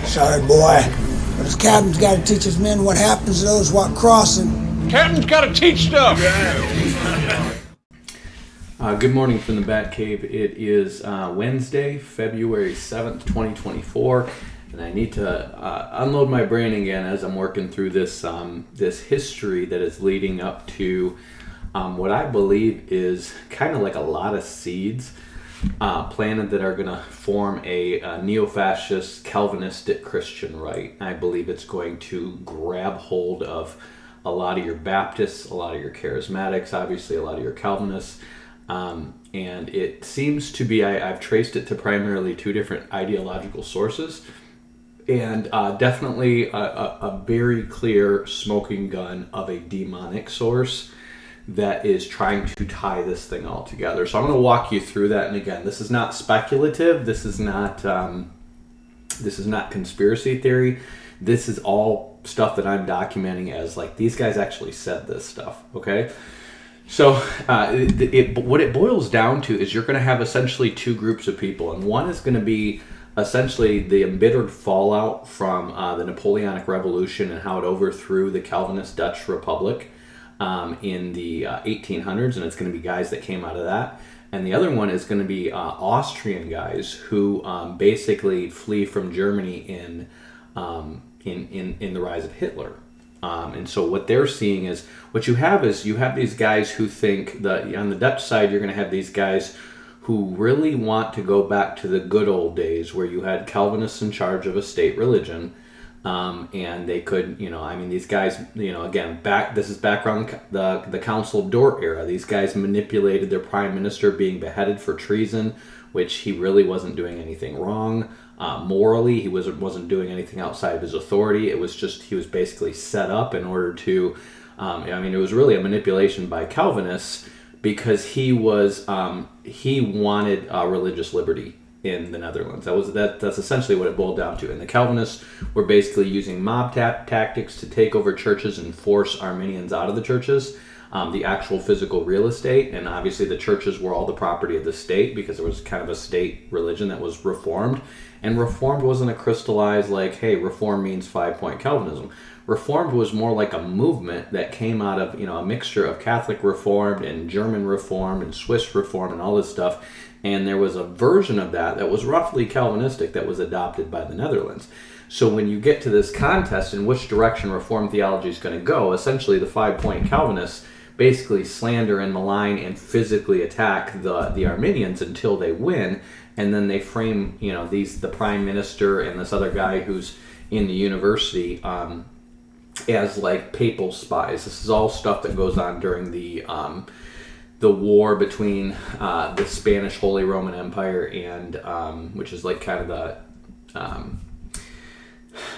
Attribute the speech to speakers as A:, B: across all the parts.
A: Sorry, boy, but his captain's got to teach his men what happens to those what cross him.
B: Captain's got to teach stuff.
C: Good morning from the Bat Cave. It is Wednesday, February 7th, 2024, and I need to unload my brain again as I'm working through this this history that is leading up to what I believe is kind of like a lot of seeds planted that are going to form a Neo-Fascist Calvinistic Christian right. I believe it's going to grab hold of a lot of your Baptists, a lot of your Charismatics, obviously a lot of your Calvinists. And it seems to be, I've traced it to primarily two different ideological sources, and definitely a very clear smoking gun of a demonic source that is trying to tie this thing all together. So I'm going to walk you through that. And again, this is not speculative. This is not conspiracy theory. This is all stuff that I'm documenting as like these guys actually said this stuff. Okay. So what it boils down to is you're going to have essentially two groups of people, and one is going to be essentially the embittered fallout from the Napoleonic Revolution and how it overthrew the Calvinist Dutch Republic in the 1800s, and it's going to be guys that came out of that. And the other one is going to be Austrian guys who basically flee from Germany in the rise of Hitler. And so what they're seeing is, what you have these guys who think that on the Dutch side, you're going to have these guys who really want to go back to the good old days where you had Calvinists in charge of a state religion. And they could, these guys, again, this is back around the Council of Dort era. These guys manipulated their prime minister being beheaded for treason, which he really wasn't doing anything wrong. Morally, he wasn't doing anything outside of his authority. It was just, he was basically set up in order to, it was really a manipulation by Calvinists because he wanted religious liberty in the Netherlands. That's essentially what it boiled down to. And the Calvinists were basically using mob tactics to take over churches and force Arminians out of the churches, the actual physical real estate. And obviously the churches were all the property of the state because there was kind of a state religion that was reformed. And Reformed wasn't a crystallized like, hey, Reform means 5-point Calvinism. Reformed was more like a movement that came out of, a mixture of Catholic Reformed and German Reformed and Swiss Reformed and all this stuff. And there was a version of that was roughly Calvinistic that was adopted by the Netherlands. So when you get to this contest in which direction Reformed theology is going to go, essentially the 5-point Calvinists basically slander and malign and physically attack the Arminians until they win. And then they frame, the prime minister and this other guy who's in the university as like papal spies. This is all stuff that goes on during the war between the Spanish Holy Roman Empire and which is like kind of the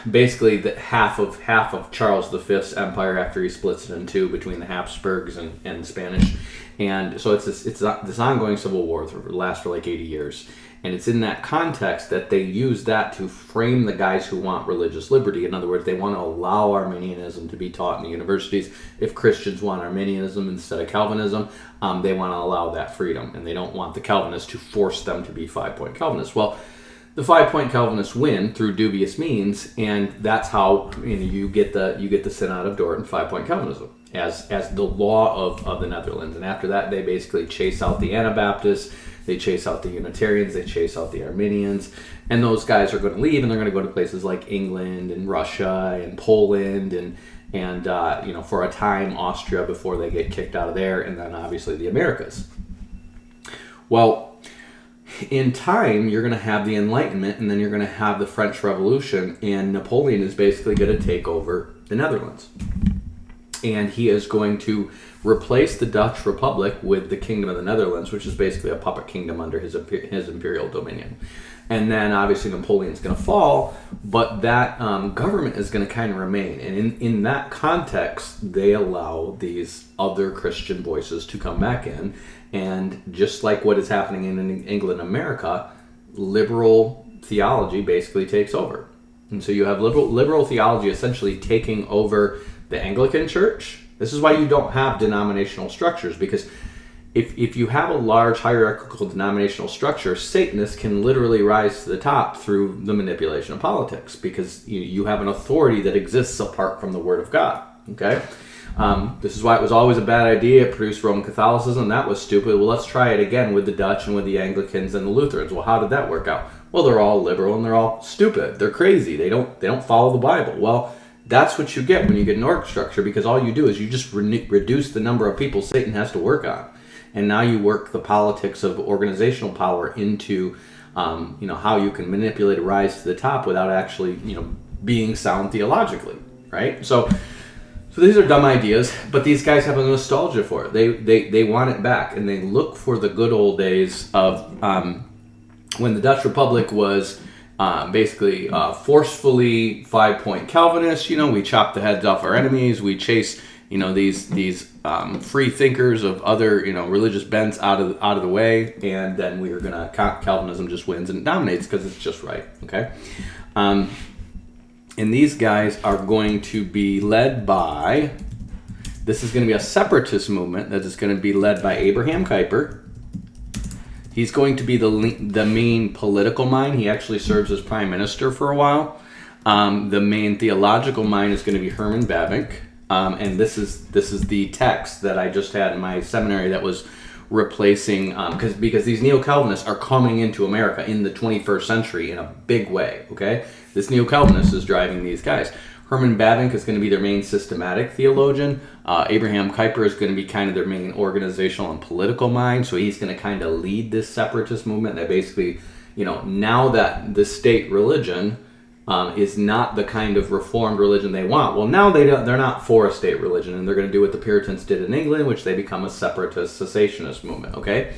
C: basically the half of Charles V's empire after he splits it in two between the Habsburgs and Spanish. And so it's this ongoing civil war that lasts for like 80 years. And it's in that context that they use that to frame the guys who want religious liberty. In other words, they want to allow Arminianism to be taught in the universities. If Christians want Arminianism instead of Calvinism, they want to allow that freedom. And they don't want the Calvinists to force them to be 5-point Calvinists. Well, the 5-point Calvinists win through dubious means, and that's how you get the Synod of Dort and 5-point Calvinism as the law of the Netherlands. And after that, they basically chase out the Anabaptists. They chase out the Unitarians, they chase out the Arminians, and those guys are going to leave, and they're going to go to places like England and Russia and Poland and for a time Austria before they get kicked out of there, and then obviously the Americas. Well, in time, you're going to have the Enlightenment, and then you're going to have the French Revolution, and Napoleon is basically going to take over the Netherlands. And he is going to replace the Dutch Republic with the Kingdom of the Netherlands, which is basically a puppet kingdom under his imperial dominion. And then obviously Napoleon's going to fall, but that government is going to kind of remain. And in that context, they allow these other Christian voices to come back in. And just like what is happening in England and America, liberal theology basically takes over. And so you have liberal theology essentially taking over the Anglican Church. This is why you don't have denominational structures, because if you have a large hierarchical denominational structure, Satanists can literally rise to the top through the manipulation of politics, because you have an authority that exists apart from the Word of God. Okay, this is why it was always a bad idea. It produced Roman Catholicism. That was stupid. Well, let's try it again with the Dutch and with the Anglicans and the Lutherans. Well, how did that work out? Well, they're all liberal and they're all stupid. They're crazy. They don't follow the Bible. Well, that's what you get when you get an org structure, because all you do is you just reduce the number of people Satan has to work on. And now you work the politics of organizational power into, how you can manipulate a rise to the top without actually, being sound theologically, right? So these are dumb ideas, but these guys have a nostalgia for it. They want it back, and they look for the good old days of when the Dutch Republic was basically forcefully 5-point Calvinist. We chop the heads off our enemies. We chase these free thinkers of other religious bents out of the way, and then we are gonna Calvinism just wins and dominates because it's just right. Okay, and these guys are going to be led by. This is going to be a separatist movement that is going to be led by Abraham Kuyper. He's going to be the main political mind. He actually serves as prime minister for a while. The main theological mind is going to be Herman Bavinck. And this is the text that I just had in my seminary that was replacing, because these Neo-Calvinists are coming into America in the 21st century in a big way, okay? This Neo-Calvinist is driving these guys. Herman Bavinck is going to be their main systematic theologian. Abraham Kuyper is going to be kind of their main organizational and political mind, so he's going to kind of lead this separatist movement that basically, now that the state religion is not the kind of reformed religion they want. Well, now they're not for a state religion, and they're going to do what the Puritans did in England, which they become a separatist cessationist movement. Okay,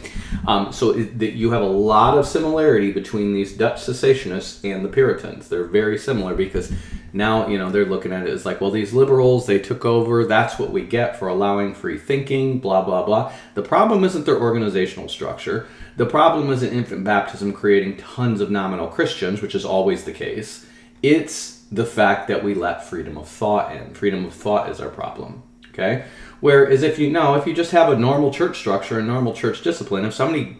C: so you have a lot of similarity between these Dutch cessationists and the Puritans. They're very similar because now they're looking at it as like, well, these liberals, they took over. That's what we get for allowing free thinking. Blah blah blah. The problem isn't their organizational structure. The problem isn't infant baptism creating tons of nominal Christians, which is always the case. It's the fact that we let freedom of thought in. Freedom of thought is our problem, okay? Whereas if you just have a normal church structure and normal church discipline, if somebody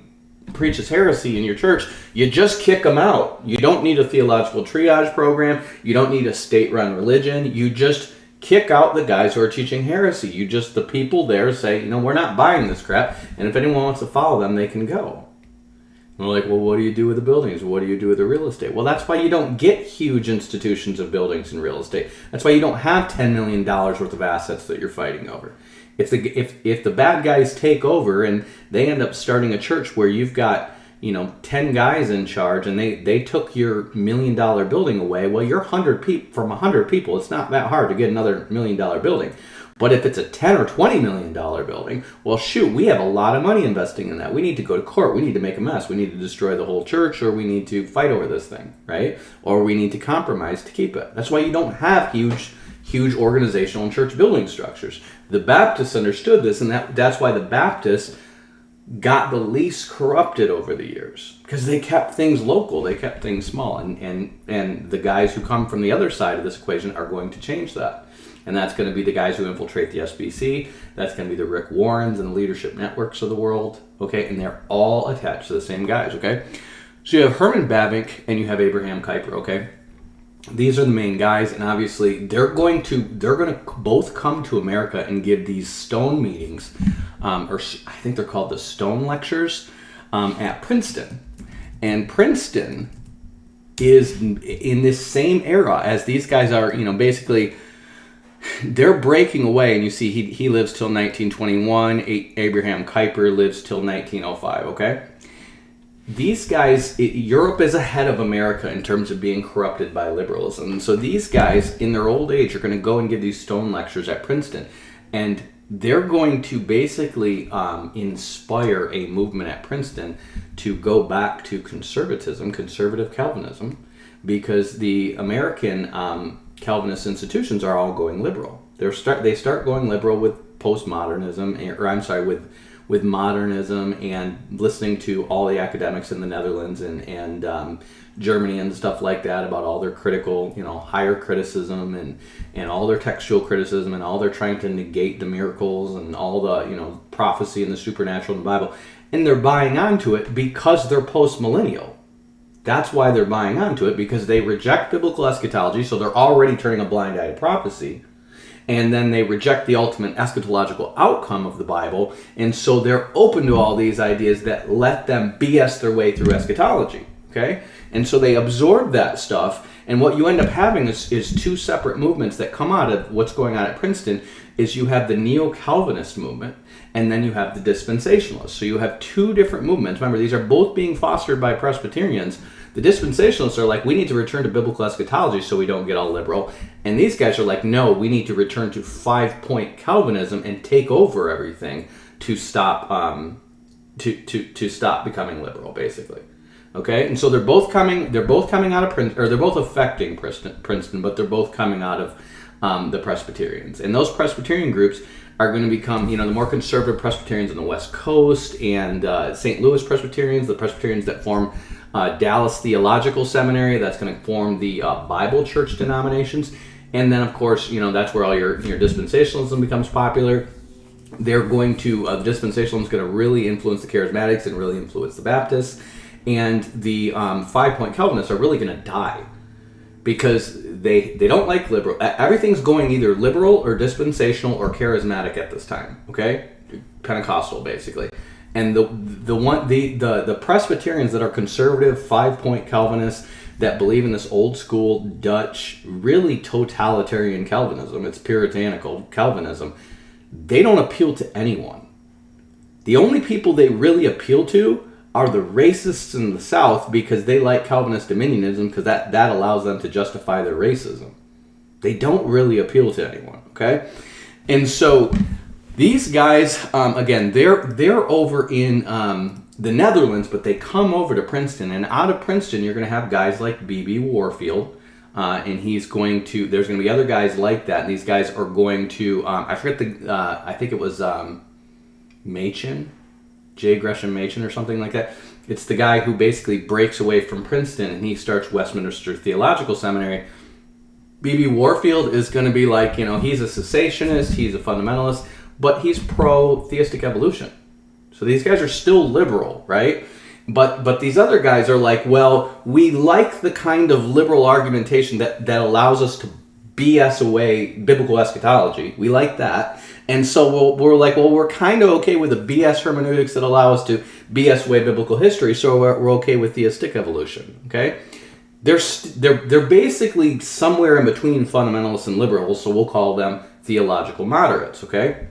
C: preaches heresy in your church, you just kick them out. You don't need a theological triage program. You don't need a state-run religion. You just kick out the guys who are teaching heresy. The people there say, we're not buying this crap, and if anyone wants to follow them, they can go. And we're like, well, what do you do with the buildings? What do you do with the real estate? Well, that's why you don't get huge institutions of buildings and real estate. That's why you don't have $10 million worth of assets that you're fighting over. If the bad guys take over and they end up starting a church where you've got 10 guys in charge and they took your $1 million building away, well, you're 100 people. It's not that hard to get another $1 million building. But if it's a $10 or $20 million building, well, shoot, we have a lot of money investing in that. We need to go to court. We need to make a mess. We need to destroy the whole church, or we need to fight over this thing, right? Or we need to compromise to keep it. That's why you don't have huge organizational and church building structures. The Baptists understood this, and that's why the Baptists got the least corrupted over the years, because they kept things local. They kept things small, and the guys who come from the other side of this equation are going to change that. And that's going to be the guys who infiltrate the SBC. That's going to be the Rick Warrens and the leadership networks of the world. Okay, and they're all attached to the same guys. Okay, so you have Herman Bavinck and you have Abraham Kuyper. Okay, these are the main guys, and obviously they're going to both come to America and give these stone meetings, or I think they're called the Stone Lectures, at Princeton. And Princeton is in this same era as these guys are. Basically. They're breaking away, and you see he lives till 1921. Abraham Kuyper lives till 1905, okay? These guys, Europe is ahead of America in terms of being corrupted by liberalism. And so these guys, in their old age, are going to go and give these stone lectures at Princeton. And they're going to basically inspire a movement at Princeton to go back to conservative Calvinism, because the American Calvinist institutions are all going liberal. They start going liberal with postmodernism, with with modernism and listening to all the academics in the Netherlands and Germany and stuff like that about all their critical, higher criticism and all their textual criticism and all they're trying to negate the miracles and all the, prophecy and the supernatural in the Bible. And they're buying onto it because they're post-millennial. That's why they're buying onto it, because they reject biblical eschatology, so they're already turning a blind eye to prophecy. And then they reject the ultimate eschatological outcome of the Bible, and so they're open to all these ideas that let them BS their way through eschatology, okay? And so they absorb that stuff, and what you end up having is two separate movements that come out of what's going on at Princeton. Is you have the Neo-Calvinist movement, and then you have the Dispensationalists. So you have two different movements. Remember, these are both being fostered by Presbyterians. The Dispensationalists are like, we need to return to biblical eschatology so we don't get all liberal. And these guys are like, no, we need to return to 5-point Calvinism and take over everything to stop to stop becoming liberal, basically. Okay, and so they're both coming out of Princeton, or they're both affecting Princeton, but they're both coming out of the Presbyterians. And those Presbyterian groups are going to become, the more conservative Presbyterians on the West Coast and St. Louis Presbyterians, the Presbyterians that form Dallas Theological Seminary, that's going to form the Bible Church denominations. And then, of course, that's where all your dispensationalism becomes popular. They're going to, dispensationalism is going to really influence the Charismatics and really influence the Baptists. And the 5-point Calvinists are really going to die because they don't like liberal. Everything's going either liberal or dispensational or charismatic at this time. Okay, Pentecostal basically. And the Presbyterians that are conservative 5-point Calvinists that believe in this old school Dutch, really totalitarian Calvinism. It's puritanical Calvinism. They don't appeal to anyone. The only people they really appeal to are the racists in the South, because they like Calvinist dominionism, because that allows them to justify their racism. They don't really appeal to anyone, okay? And so these guys, again, they're over in the Netherlands, but they come over to Princeton, and out of Princeton, you're going to have guys like B.B. Warfield, and there's going to be other guys like that, and these guys are going to, I forget I think it was Machen, J. Gresham Machen or something like that. It's the guy who basically breaks away from Princeton and he starts Westminster Theological Seminary. B.B. Warfield is going to be like, he's a cessationist, he's a fundamentalist, but he's pro-theistic evolution. So these guys are still liberal, right? But these other guys are like, well, we like the kind of liberal argumentation that allows us to BS away biblical eschatology. We like that. And so we're like, well, we're kind of okay with the BS hermeneutics that allow us to BS away biblical history, so we're okay with theistic evolution, okay? They're basically somewhere in between fundamentalists and liberals, so we'll call them theological moderates, okay?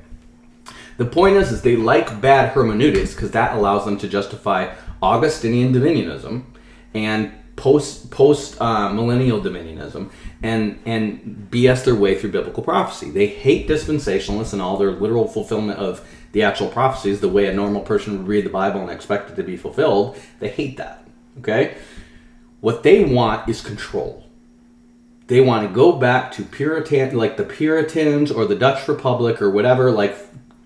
C: The point is they like bad hermeneutics because that allows them to justify Augustinian dominionism and post-millennial dominionism and BS their way through biblical prophecy. They hate dispensationalists and all their literal fulfillment of the actual prophecies, the way a normal person would read the Bible and expect it to be fulfilled. They hate that, okay? What they want is control. They want to go back to Puritan, like the Puritans or the Dutch Republic or whatever, like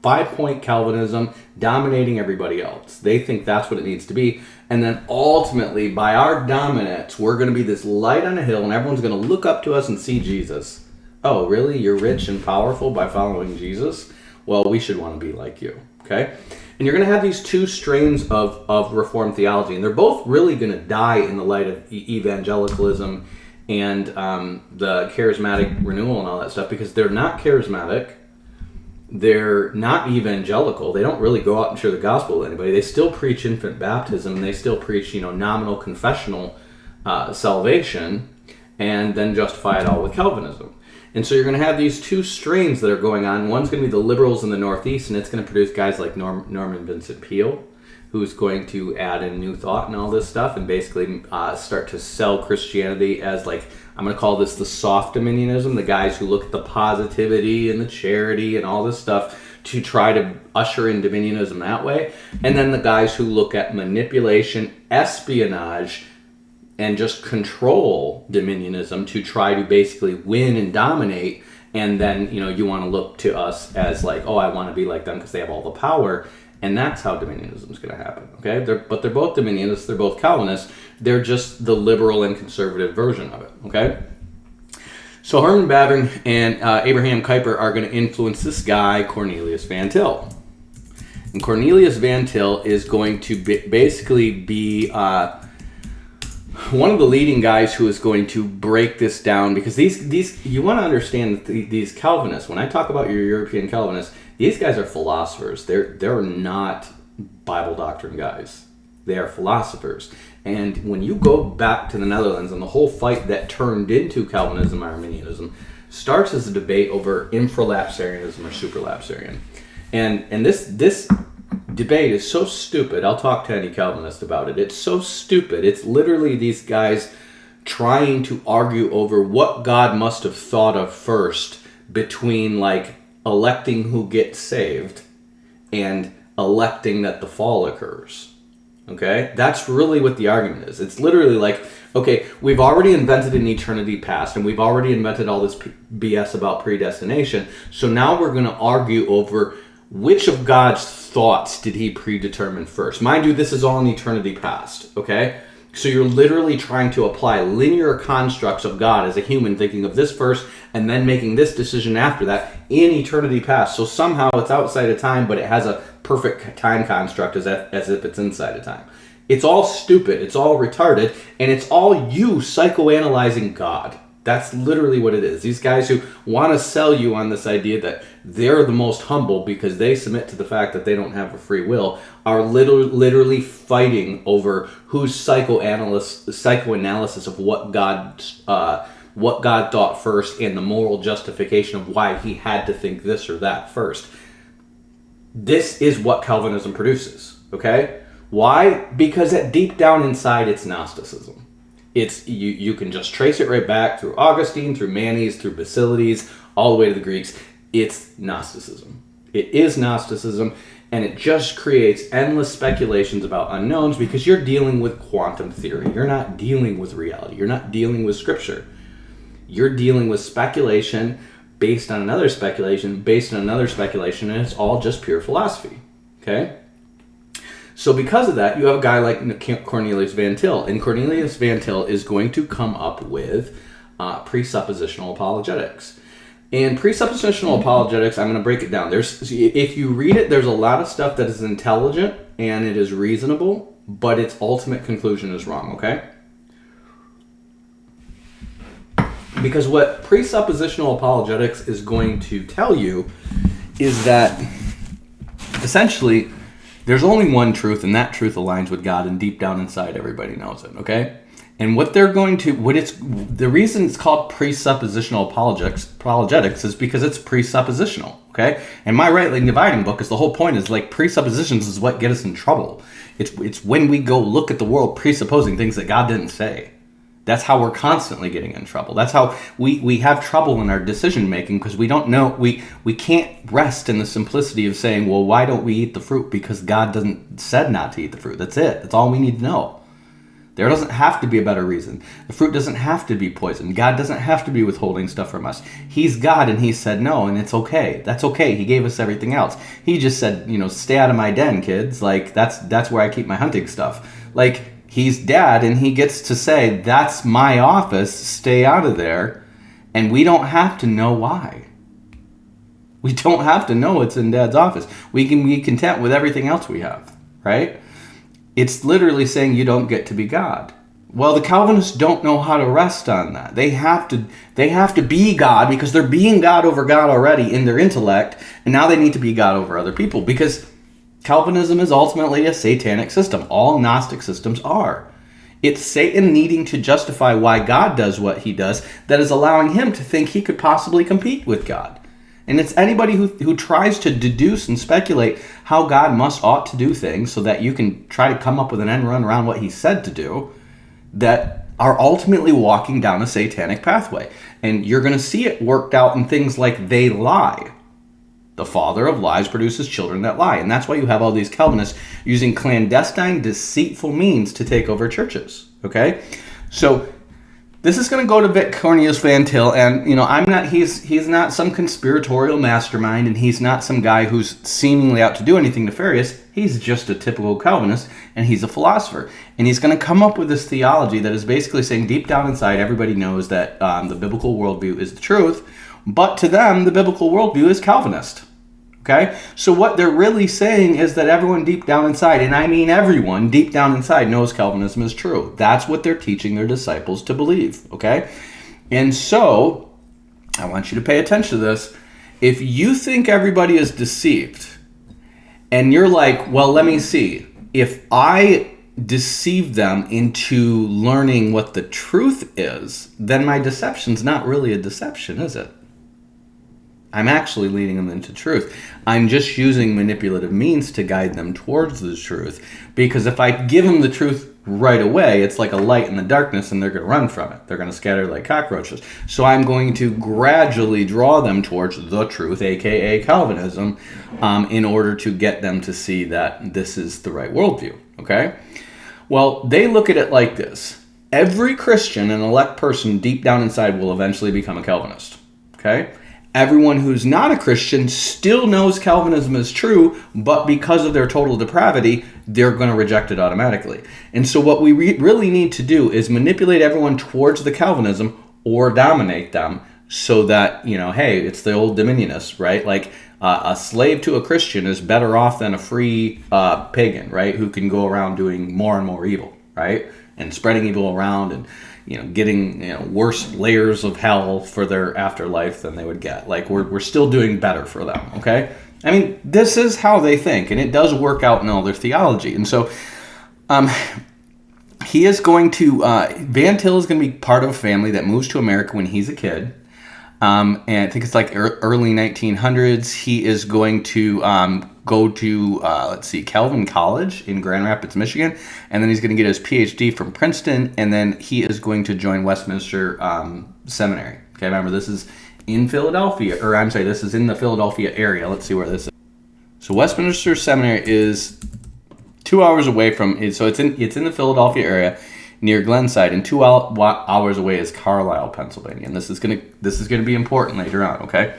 C: 5-point Calvinism dominating everybody else. They think that's what it needs to be. And then ultimately, by our dominance, we're going to be this light on a hill and everyone's going to look up to us and see Jesus. Oh, really? You're rich and powerful by following Jesus? Well, we should want to be like you, okay? And you're going to have these two strains of Reformed theology, and they're both really going to die in the light of evangelicalism and the charismatic renewal and all that stuff, because they're not charismatic. They're not evangelical. They don't really go out and share the gospel with anybody. They still preach infant baptism. And they still preach, nominal confessional salvation, and then justify it all with Calvinism. And so you're going to have these two strains that are going on. One's going to be the liberals in the Northeast, and it's going to produce guys like Norman Vincent Peale, who's going to add in new thought and all this stuff, and basically start to sell Christianity as like, I'm going to call this the soft dominionism, the guys who look at the positivity and the charity and all this stuff to try to usher in dominionism that way. And then the guys who look at manipulation, espionage, and just control dominionism to try to basically win and dominate. And then, you want to look to us as like, oh, I want to be like them because they have all the power. And that's how dominionism is going to happen, okay? But they're both dominionists, they're both Calvinists. They're just the liberal and conservative version of it, okay? So Herman Bavinck and Abraham Kuyper are going to influence this guy, Cornelius Van Til. And Cornelius Van Til is going to basically be one of the leading guys who is going to break this down, because these you want to understand that these Calvinists, when I talk about your European Calvinists, these guys are philosophers. They're not Bible doctrine guys. They are philosophers. And when you go back to the Netherlands, and the whole fight that turned into Calvinism, Arminianism, starts as a debate over infralapsarianism or supralapsarian. And this debate is so stupid. I'll talk to any Calvinist about it. It's so stupid. It's literally these guys trying to argue over what God must have thought of first between like electing who gets saved and electing that the fall occurs. Okay? That's really what the argument is. It's literally like, okay, we've already invented an eternity past, and we've already invented all this BS about predestination, so now we're going to argue over which of God's thoughts did he predetermine first. Mind you, this is all in eternity past, okay? So you're literally trying to apply linear constructs of God as a human, thinking of this first and then making this decision after that in eternity past. So somehow it's outside of time, but it has a perfect time construct as if it's inside of time. It's all stupid, it's all retarded, and it's all you psychoanalyzing God. That's literally what it is. These guys who want to sell you on this idea that they're the most humble because they submit to the fact that they don't have a free will are literally fighting over whose psychoanalysis of what God thought first and the moral justification of why he had to think this or that first. This is what Calvinism produces, okay? Why? Because deep down inside it's Gnosticism. It's you can just trace it right back through Augustine, through Manes, through Basilides, all the way to the Greeks. It's Gnosticism. It is Gnosticism, and it just creates endless speculations about unknowns because you're dealing with quantum theory. You're not dealing with reality. You're not dealing with Scripture. You're dealing with speculation based on another speculation, based on another speculation, and it's all just pure philosophy. Okay? So because of that, you have a guy like Cornelius Van Til, and Cornelius Van Til is going to come up with presuppositional apologetics. And presuppositional apologetics, I'm going to break it down. If you read it, there's a lot of stuff that is intelligent and it is reasonable, but its ultimate conclusion is wrong, okay? Because what presuppositional apologetics is going to tell you is that essentially there's only one truth, and that truth aligns with God, and deep down inside everybody knows it, okay? And the reason it's called presuppositional apologetics is because it's presuppositional, okay? And my rightly dividing book is the whole point is like presuppositions is what get us in trouble. It's when we go look at the world presupposing things that God didn't say. That's how we're constantly getting in trouble. That's how we have trouble in our decision making because we don't know, we can't rest in the simplicity of saying, well, why don't we eat the fruit? Because God said not to eat the fruit. That's it. That's all we need to know. There doesn't have to be a better reason. The fruit doesn't have to be poison. God doesn't have to be withholding stuff from us. He's God and he said no, and it's okay. That's okay. He gave us everything else. He just said, stay out of my den, kids. Like that's where I keep my hunting stuff. Like, he's dad, and he gets to say, that's my office, stay out of there, and we don't have to know why. We don't have to know it's in dad's office. We can be content with everything else we have, right? It's literally saying you don't get to be God. Well, the Calvinists don't know how to rest on that. They have to be God because they're being God over God already in their intellect, and now they need to be God over other people because Calvinism is ultimately a satanic system. All Gnostic systems are. It's Satan needing to justify why God does what he does that is allowing him to think he could possibly compete with God. And it's anybody who tries to deduce and speculate how God ought to do things so that you can try to come up with an end run around what he said to do that are ultimately walking down a satanic pathway. And you're going to see it worked out in things like they lie. The father of lies produces children that lie. And that's why you have all these Calvinists using clandestine, deceitful means to take over churches. Okay? So this is going to go to Cornelius Van Til, and he's not some conspiratorial mastermind, and he's not some guy who's seemingly out to do anything nefarious. He's just a typical Calvinist, and he's a philosopher, and he's going to come up with this theology that is basically saying deep down inside everybody knows that the biblical worldview is the truth, but to them the biblical worldview is Calvinist. Okay, so what they're really saying is that everyone deep down inside, and I mean everyone deep down inside, knows Calvinism is true. That's what they're teaching their disciples to believe, okay? And so, I want you to pay attention to this. If you think everybody is deceived, and you're like, well, let me see. If I deceive them into learning what the truth is, then my deception's not really a deception, is it? I'm actually leading them into truth. I'm just using manipulative means to guide them towards the truth. Because if I give them the truth right away, it's like a light in the darkness and they're going to run from it. They're going to scatter like cockroaches. So I'm going to gradually draw them towards the truth, aka Calvinism, in order to get them to see that this is the right worldview. Okay? Well, they look at it like this. Every Christian, an elect person deep down inside, will eventually become a Calvinist. Okay? Everyone who's not a Christian still knows Calvinism is true, but because of their total depravity, they're going to reject it automatically. And so what we really need to do is manipulate everyone towards the Calvinism or dominate them so that, hey, it's the old Dominionists, right? Like a slave to a Christian is better off than a free pagan, right? Who can go around doing more and more evil, right? And spreading evil around and getting worse layers of hell for their afterlife than they would get. Like we're still doing better for them, okay? I mean, this is how they think, and it does work out in all their theology. And so he is going to, Van Til is going to be part of a family that moves to America when he's a kid. And I think it's like early 1900s. He is going to go to, Calvin College in Grand Rapids, Michigan. And then he's going to get his PhD from Princeton. And then he is going to join Westminster Seminary. Okay, remember, this is in Philadelphia. This is in the Philadelphia area. Let's see where this is. So Westminster Seminary is 2 hours away from, so it's in the Philadelphia area, near Glenside, and 2 hours away is Carlisle, Pennsylvania. And this is gonna be important later on, okay?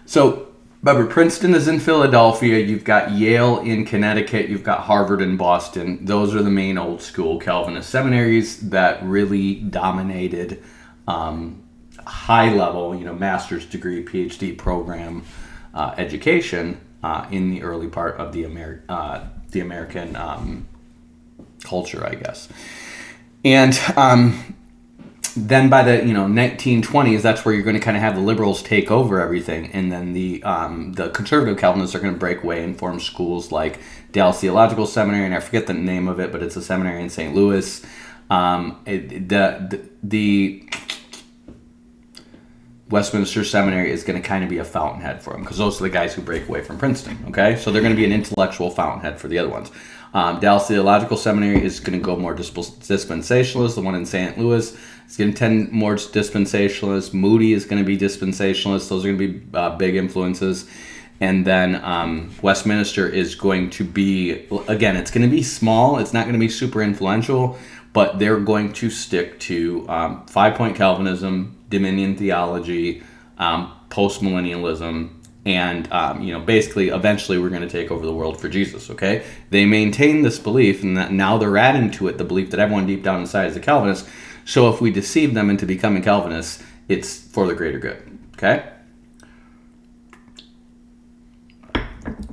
C: So remember, Princeton is in Philadelphia, you've got Yale in Connecticut, you've got Harvard in Boston. Those are the main old school Calvinist seminaries that really dominated high level, master's degree, PhD program education in the early part of the American culture, I guess. And then by the 1920s, that's where you're going to kind of have the liberals take over everything, and then the conservative Calvinists are going to break away and form schools like Dall Theological Seminary, and I forget the name of it, but it's a seminary in St. Louis. The Westminster Seminary is going to kind of be a fountainhead for them, because those are the guys who break away from Princeton. Okay, so they're going to be an intellectual fountainhead for the other ones. Dallas Theological Seminary is going to go more dispensationalist. The one in St. Louis is going to tend more dispensationalist. Moody is going to be dispensationalist. Those are going to be big influences. And then Westminster is going to be, again, it's going to be small. It's not going to be super influential, but they're going to stick to 5-point Calvinism, Dominion theology, postmillennialism, and basically eventually we're going to take over the world for Jesus. Okay, they maintain this belief, and that now they're adding to it the belief that everyone deep down inside is a Calvinist. So if we deceive them into becoming Calvinists, it's for the greater good. Okay,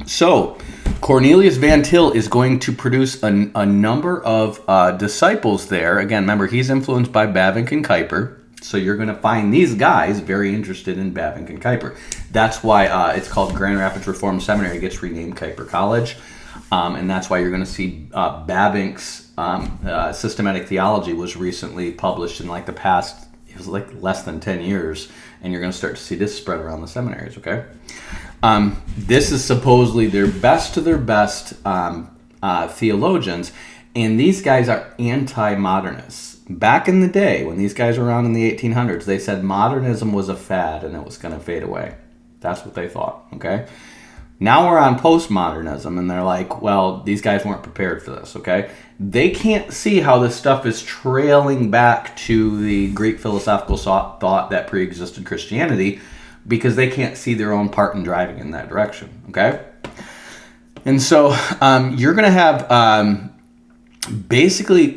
C: so Cornelius Van Til is going to produce a number of disciples there. Again, remember, he's influenced by Bavinck and Kuyper. So you're going to find these guys very interested in Bavinck and Kuyper. That's why it's called Grand Rapids Reformed Seminary. It gets renamed Kuyper College. And that's why you're going to see Bavinck's systematic theology was recently published in like the past, it was like less than 10 years. And you're going to start to see this spread around the seminaries, okay? This is supposedly their best of their best theologians. And these guys are anti-modernists. Back in the day, when these guys were around in the 1800s, they said modernism was a fad and it was going to fade away. That's what they thought, okay? Now we're on postmodernism, and they're like, well, these guys weren't prepared for this, okay? They can't see how this stuff is trailing back to the Greek philosophical thought that pre-existed Christianity, because they can't see their own part in driving in that direction, okay? And so you're going to have, basically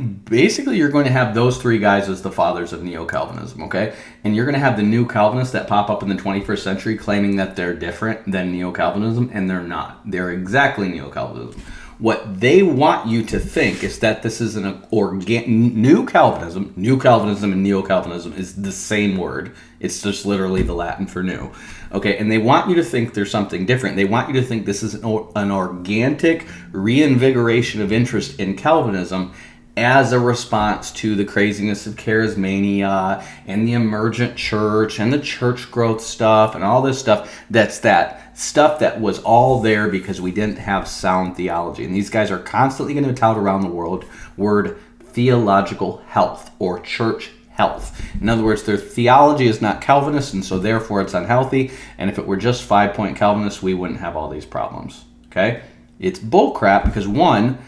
C: you're going to have those three guys as the fathers of Neo-Calvinism, okay? And you're going to have the new Calvinists that pop up in the 21st century claiming that they're different than Neo-Calvinism, and they're not. They're exactly Neo-Calvinism. What they want you to think is that this is an new Calvinism. New Calvinism and Neo-Calvinism is the same word. It's just literally the Latin for new. Okay, and they want you to think there's something different. They want you to think this is an organic reinvigoration of interest in Calvinism as a response to the craziness of charismania and the emergent church and the church growth stuff and all this stuff. That's that stuff that was all there because we didn't have sound theology. And these guys are constantly going to tout around the world word theological health or church health. In other words, their theology is not Calvinist, and so therefore it's unhealthy. And if it were just 5-point Calvinists, we wouldn't have all these problems. Okay? It's bullcrap because one,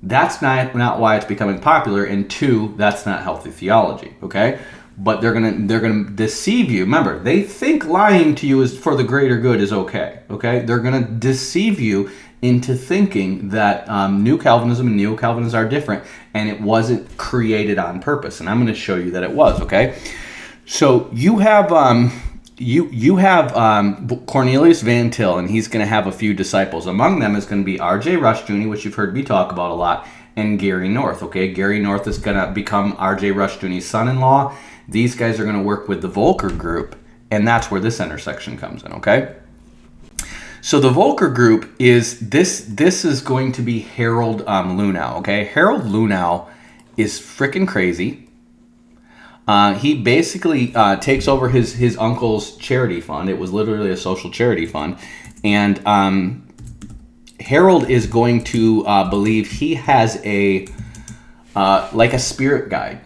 C: that's not why it's becoming popular, and two, that's not healthy theology. Okay? But they're gonna deceive you. Remember, they think lying to you is for the greater good is okay. Okay? They're gonna deceive you into thinking that New Calvinism and Neo-Calvinism are different, and it wasn't created on purpose. And I'm going to show you that it was. Okay, so you have Cornelius Van Til, and he's going to have a few disciples. Among them is going to be R.J. Rushdoony, which you've heard me talk about a lot, and Gary North. Okay, Gary North is going to become R.J. Rushdoony's son-in-law. These guys are going to work with the Vulker Group, and that's where this intersection comes in. Okay. So the Vulker Group is this is going to be Harold Lunow, okay? Harold Lunow is freaking crazy. He basically takes over his uncle's charity fund. It was literally a social charity fund. And Harold is going to believe he has a spirit guide.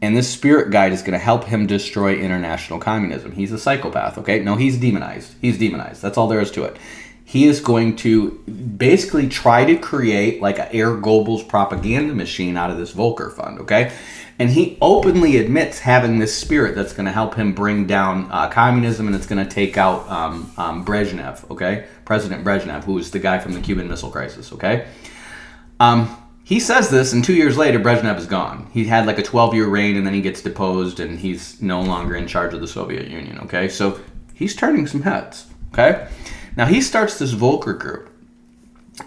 C: And this spirit guide is going to help him destroy international communism. He's a psychopath, okay? No, he's demonized. He's demonized. That's all there is to it. He is going to basically try to create like an Air Goebbels propaganda machine out of this Vulker fund, okay? And he openly admits having this spirit that's going to help him bring down communism, and it's going to take out Brezhnev, okay? President Brezhnev, who was the guy from the Cuban Missile Crisis, okay? He says this, and 2 years later, Brezhnev is gone. He had like a 12-year reign, and then he gets deposed, and he's no longer in charge of the Soviet Union, okay? So he's turning some heads, okay? Now he starts this Vulker Group,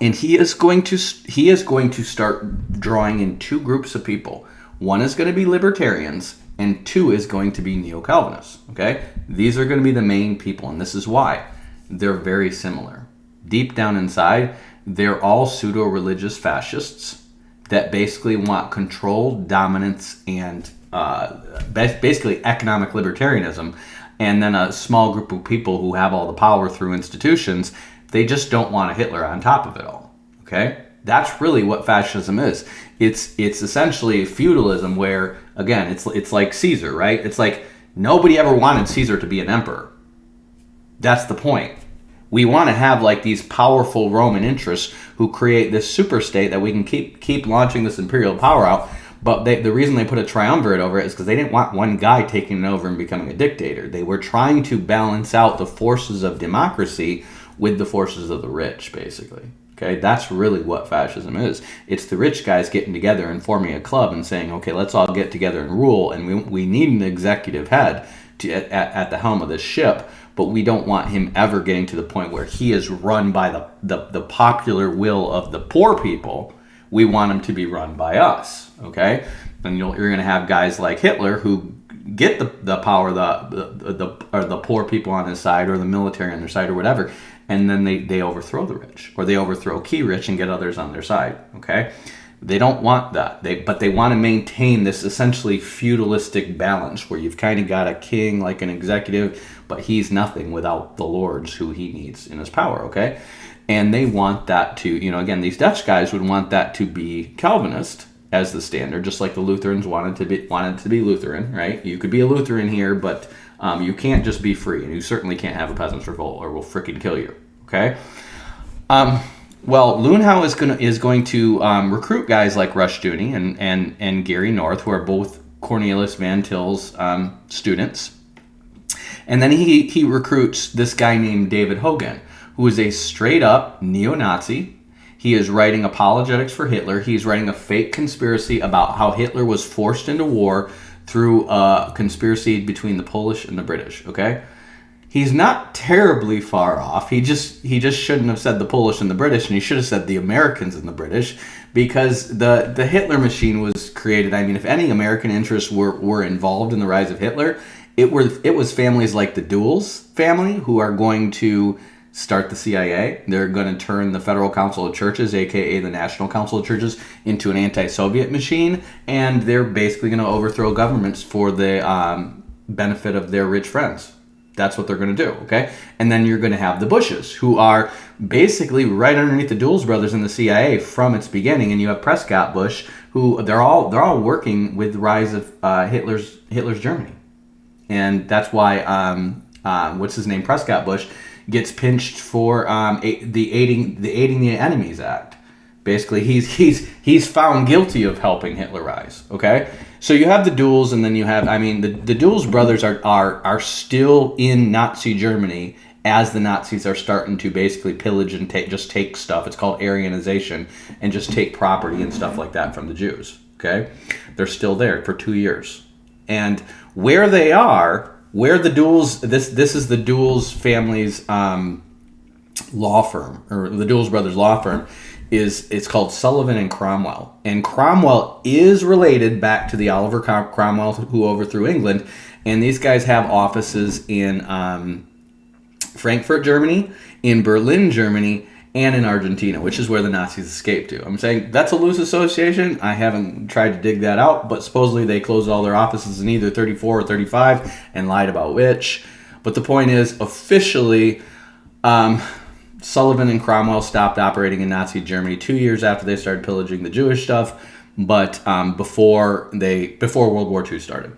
C: and he is going to start drawing in two groups of people. One is going to be libertarians, and two is going to be Neo-Calvinists, okay? These are going to be the main people, and this is why. They're very similar. Deep down inside, they're all pseudo-religious fascists that basically want control, dominance, and basically economic libertarianism, and then a small group of people who have all the power through institutions. They just don't want a Hitler on top of it all, okay? That's really what fascism is. It's essentially feudalism where, again, it's like Caesar, right? It's like nobody ever wanted Caesar to be an emperor. That's the point. We want to have like these powerful Roman interests who create this super state that we can keep launching this imperial power out. But the reason they put a triumvirate over it is because they didn't want one guy taking it over and becoming a dictator. They were trying to balance out the forces of democracy with the forces of the rich, basically. Okay, that's really what fascism is. It's the rich guys getting together and forming a club and saying, okay, let's all get together and rule, and we need an executive head at the helm of this ship. But we don't want him ever getting to the point where he is run by the popular will of the poor people. We want him to be run by us, okay? And you're going to have guys like Hitler who get the power, the poor people on his side, or the military on their side, or whatever, and then they overthrow the rich, or they overthrow key rich and get others on their side, okay? They don't want that. But they want to maintain this essentially feudalistic balance where you've kind of got a king, like an executive, but he's nothing without the lords who he needs in his power, okay? And they want that to, again, these Dutch guys would want that to be Calvinist as the standard, just like the Lutherans wanted to be Lutheran, right? You could be a Lutheran here, but you can't just be free, and you certainly can't have a peasants' revolt or we'll freaking kill you, okay? Well, Lunow is going to recruit guys like Rushdoony and Gary North, who are both Cornelius Van Til's students. And then he recruits this guy named David Hogan, who is a straight-up neo-Nazi. He is writing apologetics for Hitler. He's writing a fake conspiracy about how Hitler was forced into war through a conspiracy between the Polish and the British, okay? He's not terribly far off. He just shouldn't have said the Polish and the British, and he should have said the Americans and the British, because the Hitler machine was created. I mean, if any American interests were involved in the rise of Hitler, it was families like the Dulles family who are going to start the CIA. They're going to turn the Federal Council of Churches, aka the National Council of Churches, into an anti-Soviet machine, and they're basically going to overthrow governments for the benefit of their rich friends. That's what they're going to do, okay? And then you're going to have the Bushes, who are basically right underneath the Dulles brothers in the CIA from its beginning, and you have Prescott Bush, who they're all working with the rise of Hitler's Germany, and that's why what's his name, Prescott Bush, gets pinched for the aiding the enemies act. Basically, he's found guilty of helping Hitler rise. Okay, so you have the Dulles, and then you have, I mean, the Dulles brothers are still in Nazi Germany as the Nazis are starting to basically pillage and take stuff. It's called Aryanization, and just take property and stuff like that from the Jews. Okay, they're still there for 2 years, and where they are, where the Dulles, this is the Dulles family's law firm, or the Dulles brothers law firm. It's called Sullivan and Cromwell. And Cromwell is related back to the Oliver Cromwell who overthrew England. And these guys have offices in Frankfurt, Germany, in Berlin, Germany, and in Argentina, which is where the Nazis escaped to. I'm saying that's a loose association. I haven't tried to dig that out, but supposedly they closed all their offices in either 34 or 35 and lied about which. But the point is, officially, Sullivan and Cromwell stopped operating in Nazi Germany 2 years after they started pillaging the Jewish stuff, but before World War II started.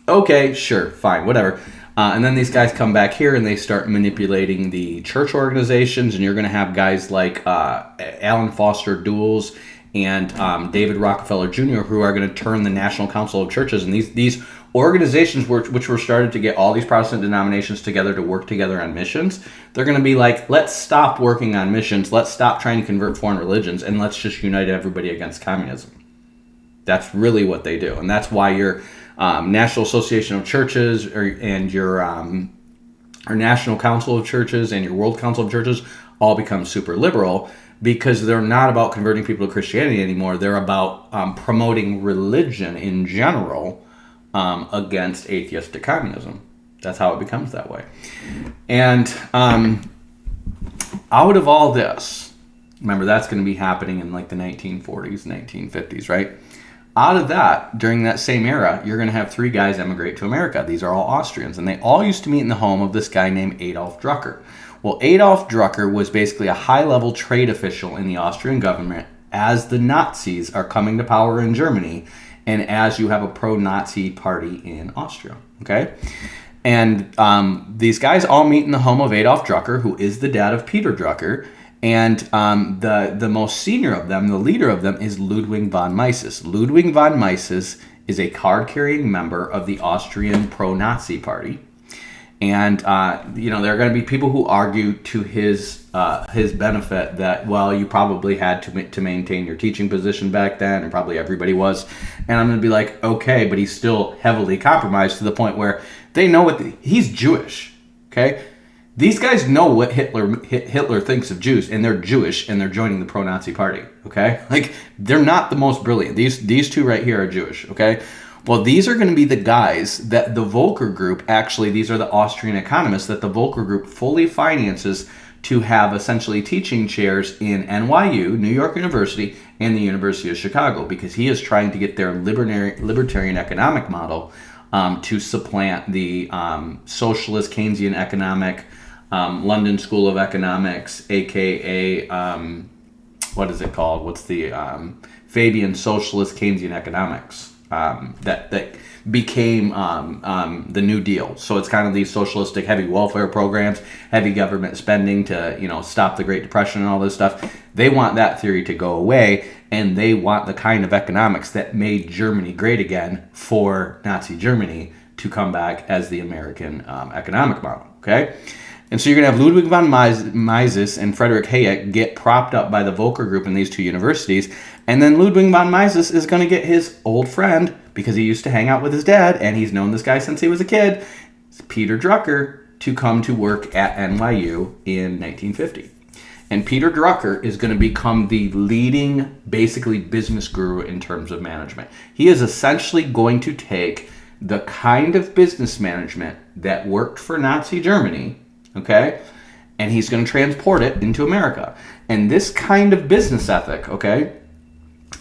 C: Okay, sure, fine, whatever. And then these guys come back here and they start manipulating the church organizations, and you're going to have guys like Alan Foster Dulles and David Rockefeller Jr., who are going to turn the National Council of Churches, and these organizations which were started to get all these Protestant denominations together to work together on missions. They're going to be like, let's stop working on missions, let's stop trying to convert foreign religions, and let's just unite everybody against communism. That's really what they do, and that's why your National Association of Churches and your National Council of Churches and your World Council of Churches all become super liberal, because they're not about converting people to Christianity anymore. They're about promoting religion in general against atheistic communism. That's how it becomes that way. And out of all this, remember that's going to be happening in like the 1940s, 1950s, right? Out of that, during that same era, you're going to have 3 guys emigrate to America. These are all Austrians, and they all used to meet in the home of this guy named Adolf Drucker. Well, Adolf Drucker was basically a high-level trade official in the Austrian government as the Nazis are coming to power in Germany, and as you have a pro-Nazi party in Austria, okay? And these guys all meet in the home of Adolf Drucker, who is the dad of Peter Drucker, and the most senior of them, the leader of them, is Ludwig von Mises. Ludwig von Mises is a card-carrying member of the Austrian pro-Nazi party. And, there are going to be people who argue to his benefit that, well, you probably had to maintain your teaching position back then, and probably everybody was. And I'm going to be like, okay, but he's still heavily compromised to the point where they know he's Jewish, okay? These guys know what Hitler thinks of Jews, and they're Jewish, and they're joining the pro-Nazi party, okay? Like, they're not the most brilliant. These two right here are Jewish, okay? Well, these are going to be the guys that the Vulker Group, actually, these are the Austrian economists that the Vulker Group fully finances to have essentially teaching chairs in NYU, New York University, and the University of Chicago, because he is trying to get their libertarian economic model to supplant the socialist Keynesian economic London School of Economics, aka, what is it called? What's the Fabian socialist Keynesian economics? That became the New Deal. So it's kind of these socialistic heavy welfare programs, heavy government spending to, stop the Great Depression and all this stuff. They want that theory to go away, and they want the kind of economics that made Germany great again for Nazi Germany to come back as the American economic model, okay? And so you're going to have Ludwig von Mises and Friedrich Hayek get propped up by the Vulker Group in these two universities, and then Ludwig von Mises is going to get his old friend, because he used to hang out with his dad, and he's known this guy since he was a kid, Peter Drucker, to come to work at NYU in 1950. And Peter Drucker is going to become the leading, basically, business guru in terms of management. He is essentially going to take the kind of business management that worked for Nazi Germany, okay, and he's going to transport it into America. And this kind of business ethic, okay,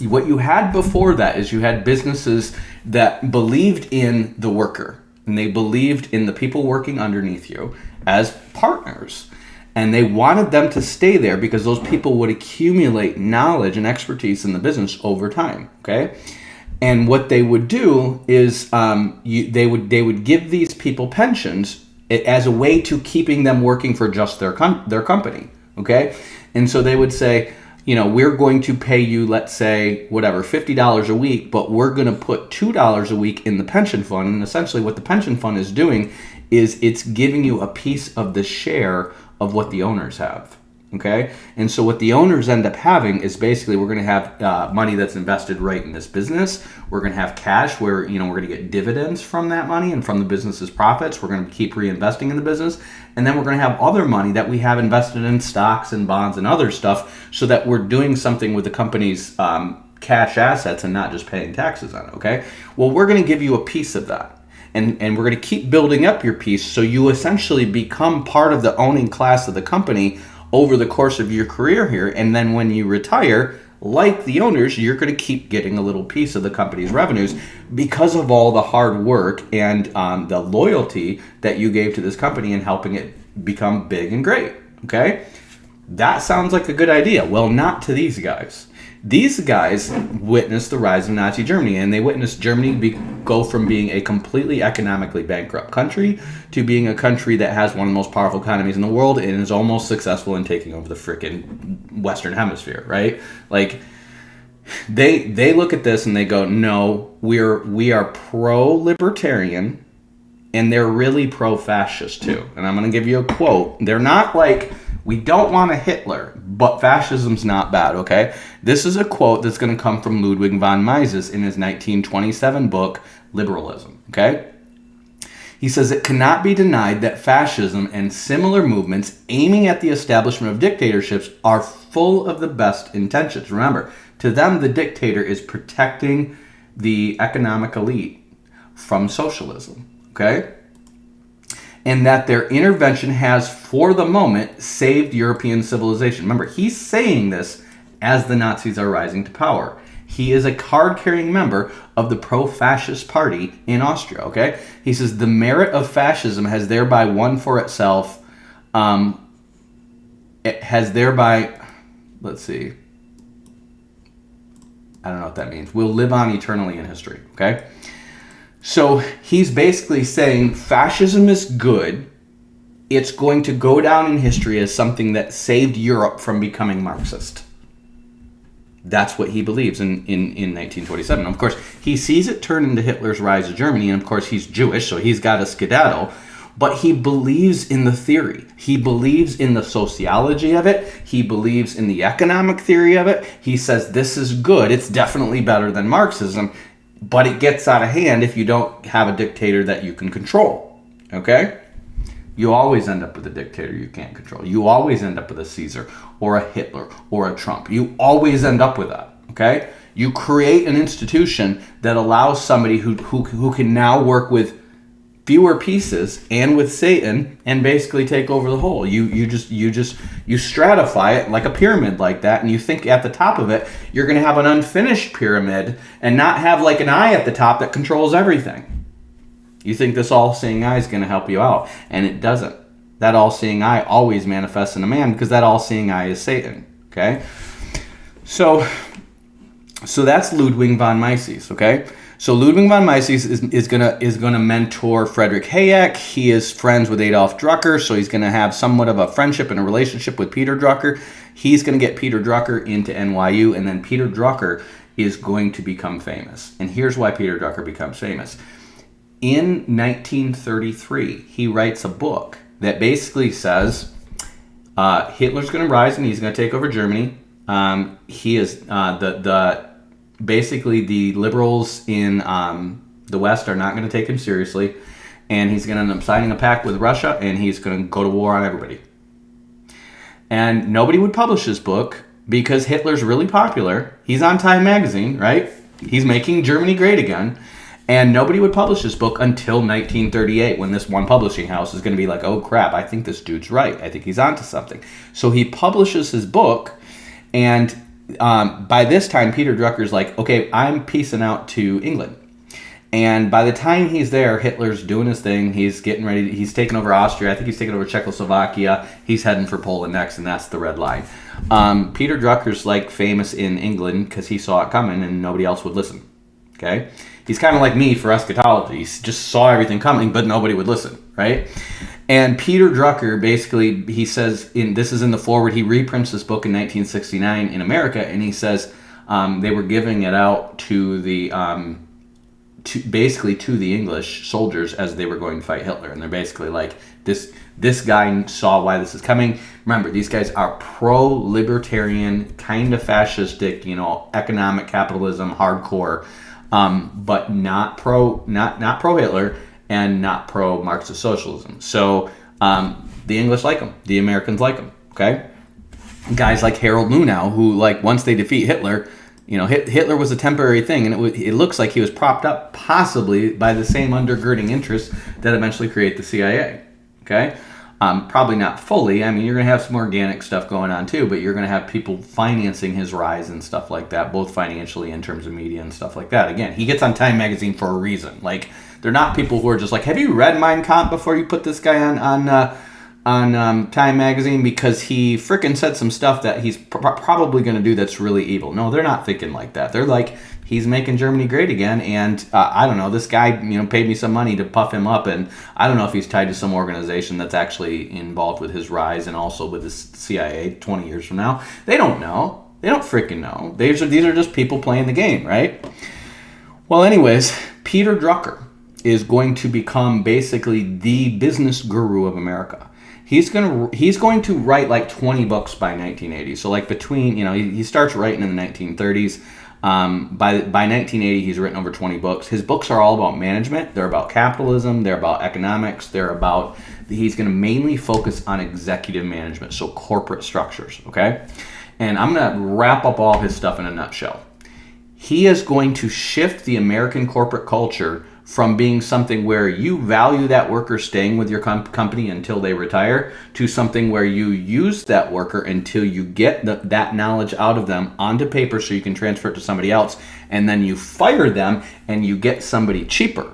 C: what you had before that is you had businesses that believed in the worker, and they believed in the people working underneath you as partners. And they wanted them to stay there because those people would accumulate knowledge and expertise in the business over time, okay? And what they would do is they would give these people pensions as a way to keeping them working for just their company, okay? And so they would say, we're going to pay you, let's say, whatever, $50 a week, but we're going to put $2 a week in the pension fund. And essentially what the pension fund is doing is it's giving you a piece of the share of what the owners have, okay? And so what the owners end up having is basically we're going to have money that's invested right in this business. We're going to have cash where, we're going to get dividends from that money and from the business's profits. We're going to keep reinvesting in the business. And then we're going to have other money that we have invested in stocks and bonds and other stuff so that we're doing something with the company's cash assets and not just paying taxes on it, okay? Well, we're going to give you a piece of that. And we're going to keep building up your piece so you essentially become part of the owning class of the company over the course of your career here. And then when you retire, like the owners, you're going to keep getting a little piece of the company's revenues because of all the hard work and the loyalty that you gave to this company and helping it become big and great, okay? That sounds like a good idea. Well, not to these guys. These guys witnessed the rise of Nazi Germany, and they witnessed Germany go from being a completely economically bankrupt country to being a country that has one of the most powerful economies in the world and is almost successful in taking over the frickin' Western Hemisphere, right? Like, they look at this and they go, no, we are pro-libertarian, and they're really pro-fascist too. And I'm going to give you a quote. They're not like, we don't want a Hitler, but fascism's not bad, okay? This is a quote that's going to come from Ludwig von Mises in his 1927 book, Liberalism, okay? He says, it cannot be denied that fascism and similar movements aiming at the establishment of dictatorships are full of the best intentions. Remember, to them, the dictator is protecting the economic elite from socialism, okay? And that their intervention has, for the moment, saved European civilization. Remember, he's saying this as the Nazis are rising to power. He is a card-carrying member of the pro-fascist party in Austria, okay? He says, the merit of fascism has thereby won for itself, it has thereby, let's see, I don't know what that means. Will live on eternally in history, okay? So he's basically saying fascism is good. It's going to go down in history as something that saved Europe from becoming Marxist. That's what he believes in 1927. Of course, he sees it turn into Hitler's rise of Germany, and of course he's Jewish, so he's got to skedaddle. But he believes in the theory. He believes in the sociology of it. He believes in the economic theory of it. He says this is good. It's definitely better than Marxism. But it gets out of hand if you don't have a dictator that you can control, okay? You always end up with a dictator you can't control. You always end up with a Caesar or a Hitler or a Trump. You always end up with that, okay? You create an institution that allows somebody who can now work with fewer pieces and with Satan and basically take over the whole. You stratify it like a pyramid like that, and you think at the top of it you're going to have an unfinished pyramid and not have like an eye at the top that controls everything. You think this all-seeing eye is going to help you out, and it doesn't. That all-seeing eye always manifests in a man because that all-seeing eye is Satan, okay? So that's Ludwig von Mises, okay? So Ludwig von Mises is gonna mentor Friedrich Hayek. He is friends with Adolf Drucker, so he's gonna have somewhat of a friendship and a relationship with Peter Drucker. He's gonna get Peter Drucker into NYU, and then Peter Drucker is going to become famous. And here's why Peter Drucker becomes famous. In 1933, he writes a book that basically says Hitler's gonna rise and he's gonna take over Germany. He is basically the liberals in the West are not going to take him seriously, and he's going to end up signing a pact with Russia, and he's going to go to war on everybody. And nobody would publish this book because Hitler's really popular. He's on Time magazine, right? He's making Germany great again. And nobody would publish this book until 1938, when this one publishing house is going to be like, oh crap, I think this dude's right. I think he's onto something. So he publishes his book, and by this time, Peter Drucker's like, okay, I'm peacing out to England. And by the time he's there, Hitler's doing his thing. He's getting ready. He's taking over Austria. I think he's taking over Czechoslovakia. He's heading for Poland next, and that's the red line. Peter Drucker's like famous in England because he saw it coming and nobody else would listen. Okay? He's kind of like me for eschatology. He just saw everything coming, but nobody would listen, right? And Peter Drucker, basically, he says, this is in the foreword, he reprints this book in 1969 in America, and he says they were giving it out to the English soldiers as they were going to fight Hitler. And they're basically like, this guy saw why this is coming. Remember, these guys are pro-libertarian, kind of fascistic, economic capitalism, hardcore, but not pro-Hitler, and not pro-Marxist socialism. So the English like them. The Americans like them, okay? Guys like Harold Lunow, who, like, once they defeat Hitler, Hitler was a temporary thing, and it looks like he was propped up possibly by the same undergirding interests that eventually create the CIA, okay? Probably not fully. I mean, you're going to have some organic stuff going on too, but you're going to have people financing his rise and stuff like that, both financially in terms of media and stuff like that. Again, he gets on Time magazine for a reason. Like, they're not people who are just like, have you read Mein Kampf before you put this guy on Time magazine because he frickin' said some stuff that he's probably going to do that's really evil. No, they're not thinking like that. They're like, he's making Germany great again, and I don't know, this guy paid me some money to puff him up, and I don't know if he's tied to some organization that's actually involved with his rise and also with the CIA 20 years from now. They don't know. They don't frickin' know. These are just people playing the game, right? Well, anyways, Peter Drucker is going to become basically the business guru of America. He's going to write like 20 books by 1980. So like between, he starts writing in the 1930s. By 1980, he's written over 20 books. His books are all about management. They're about capitalism. They're about economics. He's going to mainly focus on executive management, so corporate structures, okay? And I'm going to wrap up all his stuff in a nutshell. He is going to shift the American corporate culture from being something where you value that worker staying with your company until they retire to something where you use that worker until you get that knowledge out of them onto paper so you can transfer it to somebody else, and then you fire them and you get somebody cheaper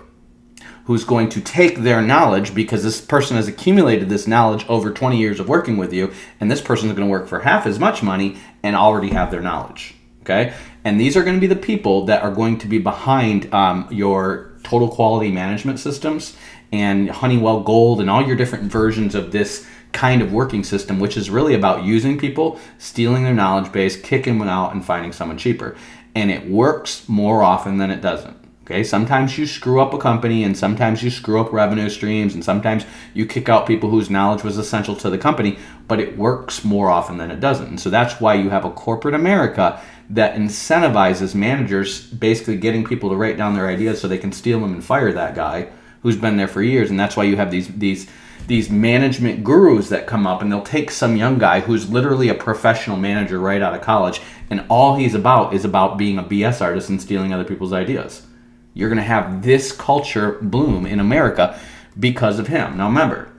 C: who's going to take their knowledge, because this person has accumulated this knowledge over 20 years of working with you, and this person is going to work for half as much money and already have their knowledge, okay? And these are going to be the people that are going to be behind your total quality management systems and Honeywell Gold and all your different versions of this kind of working system, which is really about using people, stealing their knowledge base, kicking them out, and finding someone cheaper. And it works more often than it doesn't. Okay, sometimes you screw up a company, and sometimes you screw up revenue streams, and sometimes you kick out people whose knowledge was essential to the company, but it works more often than it doesn't. And so that's why you have a corporate America that incentivizes managers basically getting people to write down their ideas so they can steal them and fire that guy who's been there for years. And that's why you have these management gurus that come up, and they'll take some young guy who's literally a professional manager right out of college, and all he's about is about being a BS artist and stealing other people's ideas. You're going to have this culture bloom in America because of him. Now remember,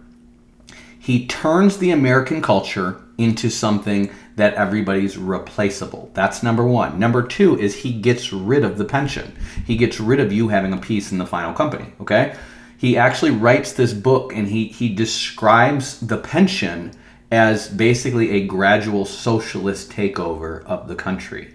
C: he turns the American culture into something that everybody's replaceable. That's number one. Number two is he gets rid of the pension. He gets rid of you having a piece in the final company, okay? He actually writes this book, and he describes the pension as basically a gradual socialist takeover of the country.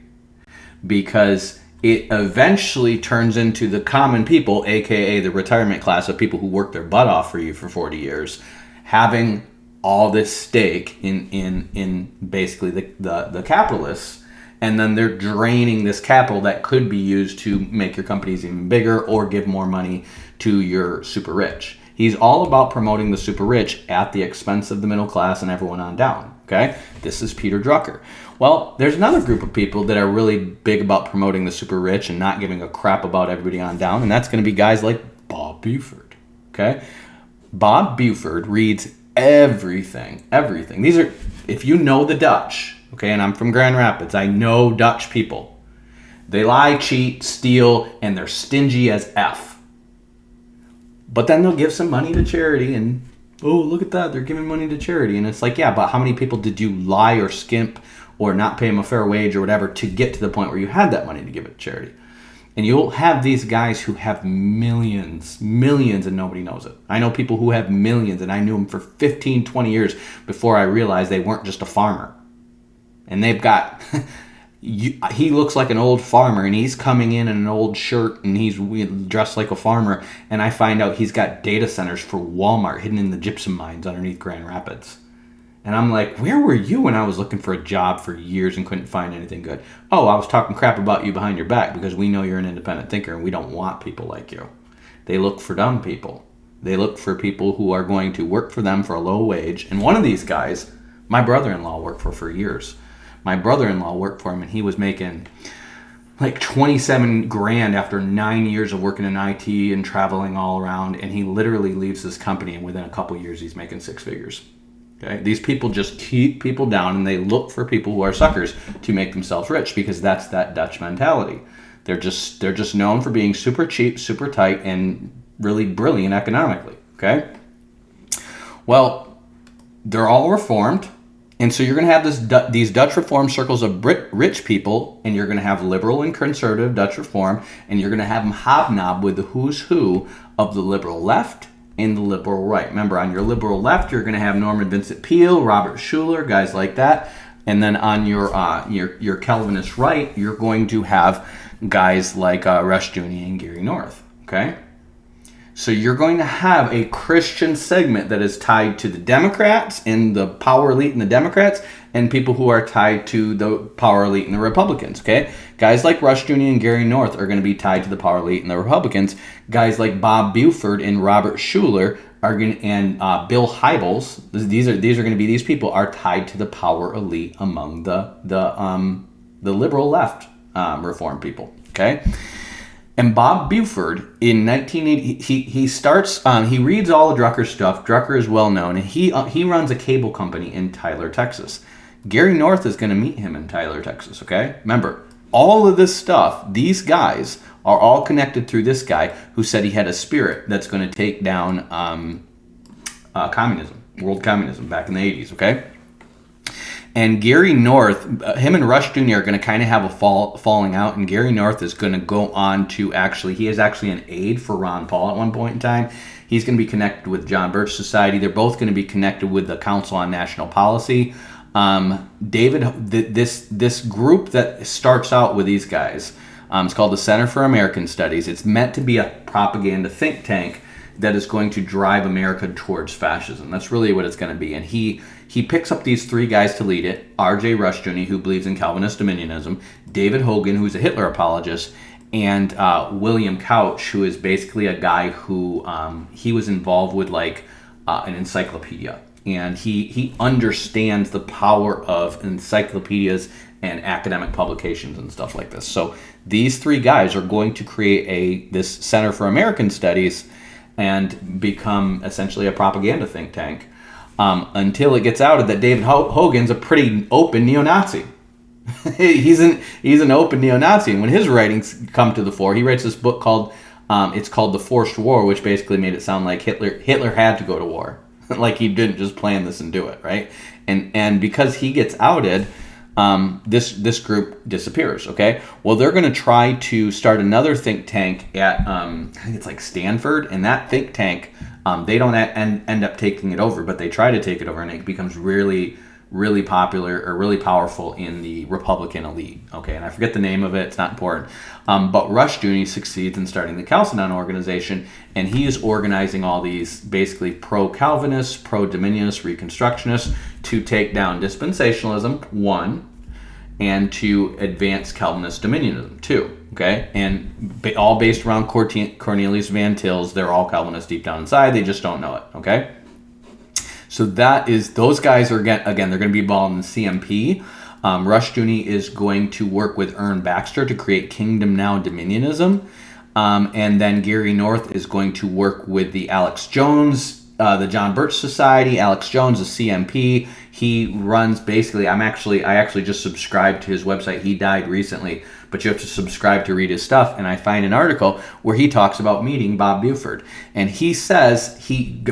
C: Because it eventually turns into the common people, aka the retirement class of people who worked their butt off for you for 40 years, having all this stake in basically the capitalists, and then they're draining this capital that could be used to make your companies even bigger or give more money to your super rich. He's all about promoting the super rich at the expense of the middle class and everyone on down. Okay, this is Peter Drucker. Well, there's another group of people that are really big about promoting the super rich and not giving a crap about everybody on down, and that's going to be guys like Bob Buford. Okay, Bob Buford reads everything. These are, if you know the Dutch, okay, and I'm from Grand Rapids, I know Dutch people. They lie, cheat, steal, and they're stingy as F. But then they'll give some money to charity, and oh, look at that, they're giving money to charity. And it's like, yeah, but how many people did you lie or skimp or not pay them a fair wage or whatever to get to the point where you had that money to give it to charity? And you'll have these guys who have millions, and nobody knows it. I know people who have millions, and I knew them for 15, 20 years before I realized they weren't just a farmer. And they've got, he looks like an old farmer, and he's coming in an old shirt, and he's dressed like a farmer, and I find out he's got data centers for Walmart hidden in the gypsum mines underneath Grand Rapids. And I'm like, where were you when I was looking for a job for years and couldn't find anything good? Oh, I was talking crap about you behind your back because we know you're an independent thinker and we don't want people like you. They look for dumb people. They look for people who are going to work for them for a low wage. And one of these guys, my brother-in-law worked for years. My brother-in-law worked for him, and he was making like 27 grand after 9 years of working in IT and traveling all around. And he literally leaves this company, and within a couple years, he's making six figures. Okay, these people just keep people down, and they look for people who are suckers to make themselves rich, because that's that Dutch mentality. They're just known for being super cheap, super tight, and really brilliant economically. Okay, well, they're all reformed, and so you're going to have these Dutch Reform circles of rich people, and you're going to have liberal and conservative Dutch Reform, and you're going to have them hobnob with the who's who of the liberal left in the liberal right. Remember, on your liberal left, you're going to have Norman Vincent Peale, Robert Schuller, guys like that. And then on your Calvinist right, you're going to have guys like Rushdoony and Gary North. Okay? So you're going to have a Christian segment that is tied to the Democrats and the power elite in the Democrats, and people who are tied to the power elite in the Republicans. Okay? Guys like Rushdoony and Gary North are going to be tied to the power elite in the Republicans. Guys like Bob Buford and Robert Schuller are going to, and Bill Hybels, these are going to be, these people are tied to the power elite among the liberal left reform people. Okay? And Bob Buford, in 1980, he starts, he reads all of Drucker's stuff. Drucker is well known, and he runs a cable company in Tyler, Texas. Gary North is going to meet him in Tyler, Texas, okay? Remember, all of this stuff, these guys are all connected through this guy who said he had a spirit that's going to take down communism, world communism back in the 80s, okay? And Gary North, him and Rushdoony are going to kind of have a falling out, and Gary North is going to go on to he is actually an aide for Ron Paul at one point in time. He's going to be connected with John Birch Society. They're both going to be connected with the Council on National Policy. This group that starts out with these guys, it's called the Center for American Studies. It's meant to be a propaganda think tank that is going to drive America towards fascism. That's really what it's going to be. And he picks up these three guys to lead it. R.J. Rushdoony, who believes in Calvinist dominionism, David Hogan, who's a Hitler apologist, and William Couch, who is basically a guy who he was involved with like an encyclopedia. And he understands the power of encyclopedias and academic publications and stuff like this. So these three guys are going to create this Center for American Studies and become essentially a propaganda think tank until it gets outed that David Hogan's a pretty open neo-Nazi. he's an open neo-Nazi, and when his writings come to the fore, he writes this book called it's called The Forced War, which basically made it sound like Hitler had to go to war. Like he didn't just plan this and do it, right? And because he gets outed, this group disappears. Okay, well they're going to try to start another think tank at I think it's like Stanford, and that think tank they don't end up taking it over, but they try to take it over, and it becomes really, really popular or really powerful in the Republican elite. Okay, and I forget the name of it, it's not important. But Rushdoony succeeds in starting the Chalcedon organization, and he is organizing all these basically pro-Calvinists, pro-Dominionist, Reconstructionists to take down dispensationalism, one, and to advance Calvinist Dominionism, two. Okay, and all based around Cornelius Van Til's. They're all Calvinists deep down inside, they just don't know it. Okay. So those guys are, again, they're going to be involved in the CMP. Rushdoony is going to work with Ern Baxter to create Kingdom Now Dominionism. And then Gary North is going to work with the Alex Jones, the John Birch Society. Alex Jones is CMP. He runs basically, I actually just subscribed to his website. He died recently, but you have to subscribe to read his stuff. And I find an article where he talks about meeting Bob Buford. And he says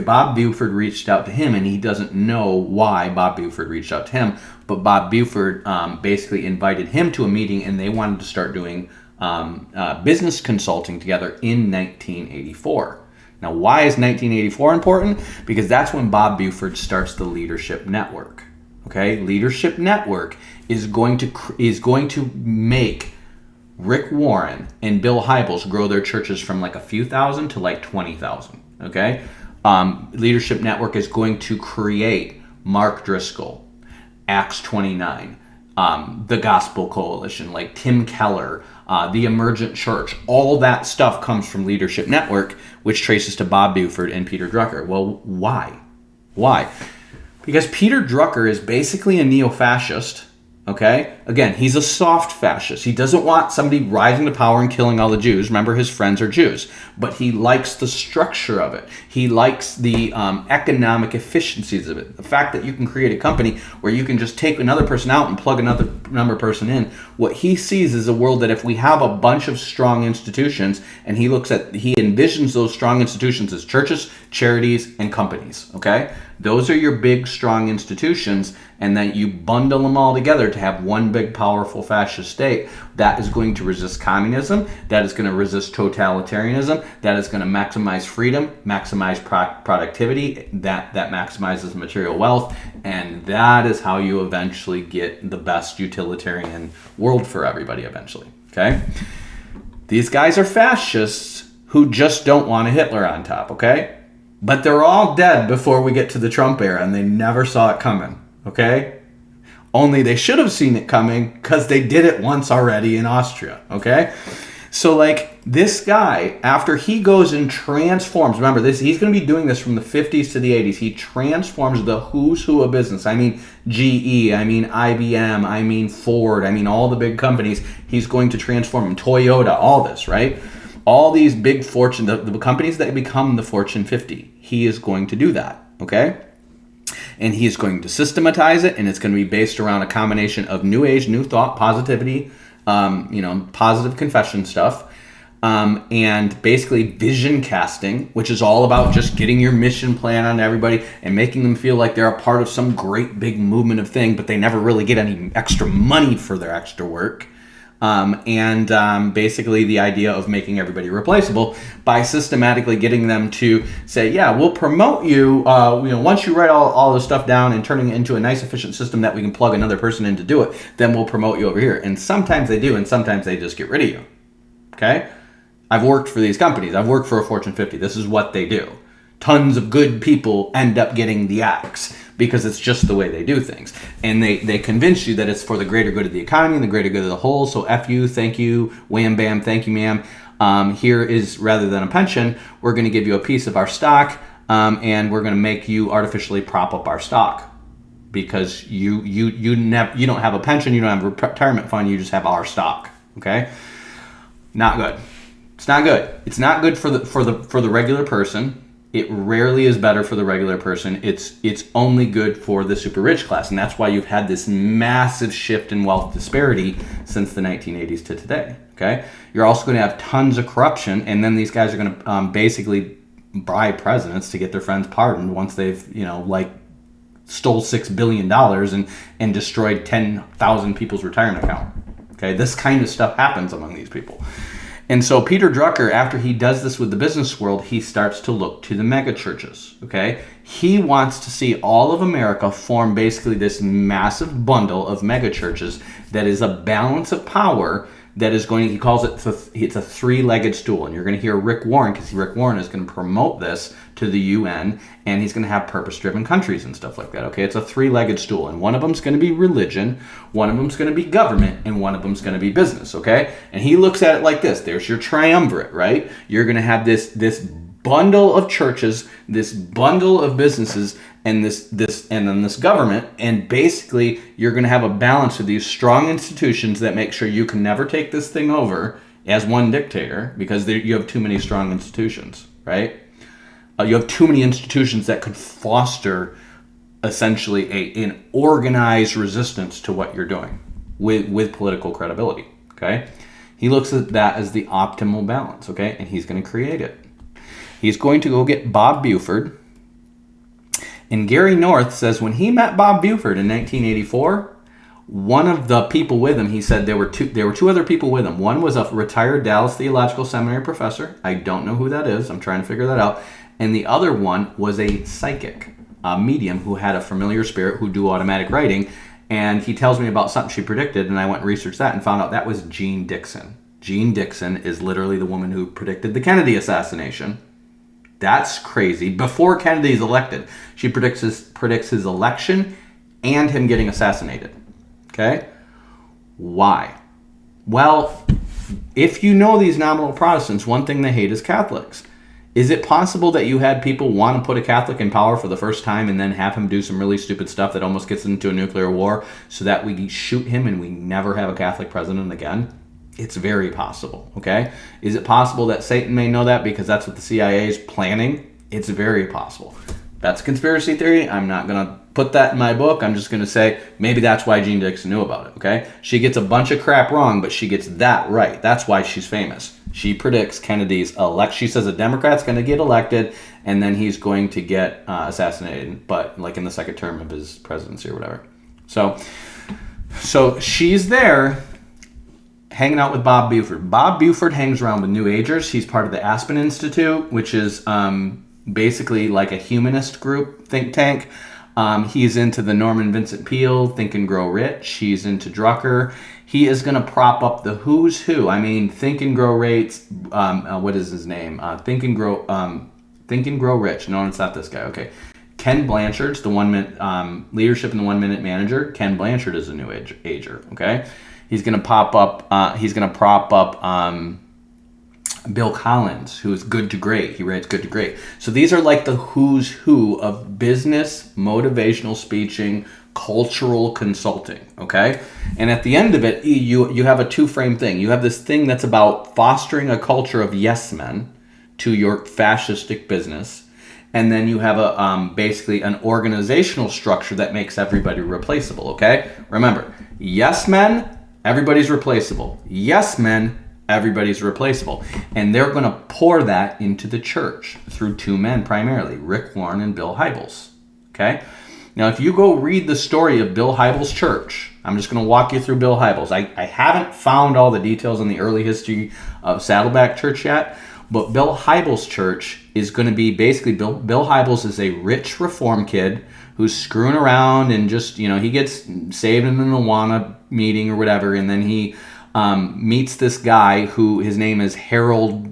C: Bob Buford reached out to him, and he doesn't know why Bob Buford reached out to him. But Bob Buford basically invited him to a meeting, and they wanted to start doing business consulting together in 1984. Now, why is 1984 important? Because that's when Bob Buford starts the Leadership Network. Okay, Leadership Network is going to make Rick Warren and Bill Hybels grow their churches from like a few thousand to like 20,000. Okay, Leadership Network is going to create Mark Driscoll, Acts 29, the Gospel Coalition, like Tim Keller, the Emergent Church. All that stuff comes from Leadership Network, which traces to Bob Buford and Peter Drucker. Well, why? Why? Because Peter Drucker is basically a neo-fascist. Okay? Again, he's a soft fascist. He doesn't want somebody rising to power and killing all the Jews. Remember, his friends are Jews. But he likes the structure of it. He likes the economic efficiencies of it. The fact that you can create a company where you can just take another person out and plug another person in. What he sees is a world that if we have a bunch of strong institutions, and he envisions those strong institutions as churches, charities, and companies. Okay? Those are your big, strong institutions, and then you bundle them all together to have one big, powerful fascist state that is going to resist communism, that is going to resist totalitarianism, that is going to maximize freedom, maximize productivity, that maximizes material wealth, and that is how you eventually get the best utilitarian world for everybody eventually. Okay? These guys are fascists who just don't want a Hitler on top, okay? But they're all dead before we get to the Trump era, and they never saw it coming, okay? Only they should have seen it coming because they did it once already in Austria, okay? So, like, this guy, after he goes and transforms, remember, he's going to be doing this from the 50s to the 80s. He transforms the who's who of business. I mean GE, I mean IBM, I mean Ford, I mean all the big companies. He's going to transform them. Toyota, all this, right? All these big fortune, the companies that become the Fortune 50, he is going to do that, okay? And he's going to systematize it, and it's going to be based around a combination of New Age, New Thought, positivity, positive confession stuff, and basically vision casting, which is all about just getting your mission plan on everybody and making them feel like they're a part of some great big movement of thing, but they never really get any extra money for their extra work. Basically the idea of making everybody replaceable by systematically getting them to say, yeah, we'll promote you, once you write all this stuff down and turning it into a nice efficient system that we can plug another person in to do it, then we'll promote you over here. And sometimes they do, and sometimes they just get rid of you. Okay? I've worked for these companies. I've worked for a Fortune 50. This is what they do. Tons of good people end up getting the axe because it's just the way they do things. And they convince you that it's for the greater good of the economy and the greater good of the whole. So F you, thank you, wham, bam, thank you, ma'am. Here is, rather than a pension, we're going to give you a piece of our stock, and we're going to make you artificially prop up our stock. Because you don't have a pension, you don't have a retirement fund, you just have our stock. Okay? Not good. It's not good. It's not good for the regular person. It rarely is better for the regular person. It's only good for the super rich class, and that's why you've had this massive shift in wealth disparity since the 1980s to today. Okay, you're also going to have tons of corruption, and then these guys are going to basically bribe presidents to get their friends pardoned once they've stole $6 billion and destroyed 10,000 people's retirement account. Okay, this kind of stuff happens among these people. And so Peter Drucker, after he does this with the business world, he starts to look to the mega churches, okay? He wants to see all of America form basically this massive bundle of mega churches that is a balance of power that is going, he calls it, it's a three-legged stool. And you're going to hear Rick Warren, because Rick Warren is going to promote this to the UN, and he's going to have purpose-driven countries and stuff like that, okay? It's a three-legged stool, and one of them's going to be religion, one of them's going to be government, and one of them's going to be business, okay? And he looks at it like this. There's your triumvirate, right? You're going to have this bundle of churches, this bundle of businesses, and then this government, and basically you're going to have a balance of these strong institutions that make sure you can never take this thing over as one dictator, because you have too many strong institutions, right? You have too many institutions that could foster essentially an organized resistance to what you're doing with political credibility, okay? He looks at that as the optimal balance, okay? And he's going to create it. He's going to go get Bob Buford. And Gary North says when he met Bob Buford in 1984, one of the people with him, he said there were two other people with him. One was a retired Dallas Theological Seminary professor. I don't know who that is. I'm trying to figure that out. And the other one was a psychic, a medium who had a familiar spirit who do automatic writing. And he tells me about something she predicted, and I went and researched that and found out that was Jean Dixon. Jean Dixon is literally the woman who predicted the Kennedy assassination. That's crazy. Before Kennedy's elected, she predicts his election and him getting assassinated. Okay? Why? Well, if you know these nominal Protestants, one thing they hate is Catholics. Is it possible that you had people want to put a Catholic in power for the first time and then have him do some really stupid stuff that almost gets into a nuclear war so that we shoot him and we never have a Catholic president again? It's very possible, okay? Is it possible that Satan may know that because that's what the CIA is planning? It's very possible. That's a conspiracy theory. I'm not going to put that in my book. I'm just going to say maybe that's why Jean Dixon knew about it, okay? She gets a bunch of crap wrong, but she gets that right. That's why she's famous. She predicts Kennedy's election. She says a Democrat's going to get elected, and then he's going to get assassinated, but like in the second term of his presidency or whatever. So she's there hanging out with Bob Buford. Bob Buford hangs around with New Agers. He's part of the Aspen Institute, which is basically like a humanist group think tank. He's into the Norman Vincent Peale, Think and Grow Rich. He's into Drucker. He is going to prop up the who's who. I mean, Think and Grow Rich. What is his name? Think and Grow Rich. No, it's not this guy. Okay. Ken Blanchard's the 1 minute leadership in the 1 minute manager. Ken Blanchard is a New Ager. Okay. He's going to prop up Bill Collins, who is Good to Great. He writes Good to Great. So these are like the who's who of business, motivational speaking, cultural consulting, okay? And at the end of it, you have a two-frame thing. You have this thing that's about fostering a culture of yes men to your fascistic business. And then you have a basically an organizational structure that makes everybody replaceable, okay? Remember, yes men, everybody's replaceable. Yes men, everybody's replaceable. And they're going to pour that into the church through two men primarily, Rick Warren and Bill Hybels. Okay? Now, if you go read the story of Bill Hybels' church, I'm just going to walk you through Bill Hybels. I haven't found all the details on the early history of Saddleback Church yet, but Bill Hybels' church is going to be basically, Bill Hybels is a rich reform kid who's screwing around and just, he gets saved in an Awana meeting or whatever, and then he meets this guy who his name is Harold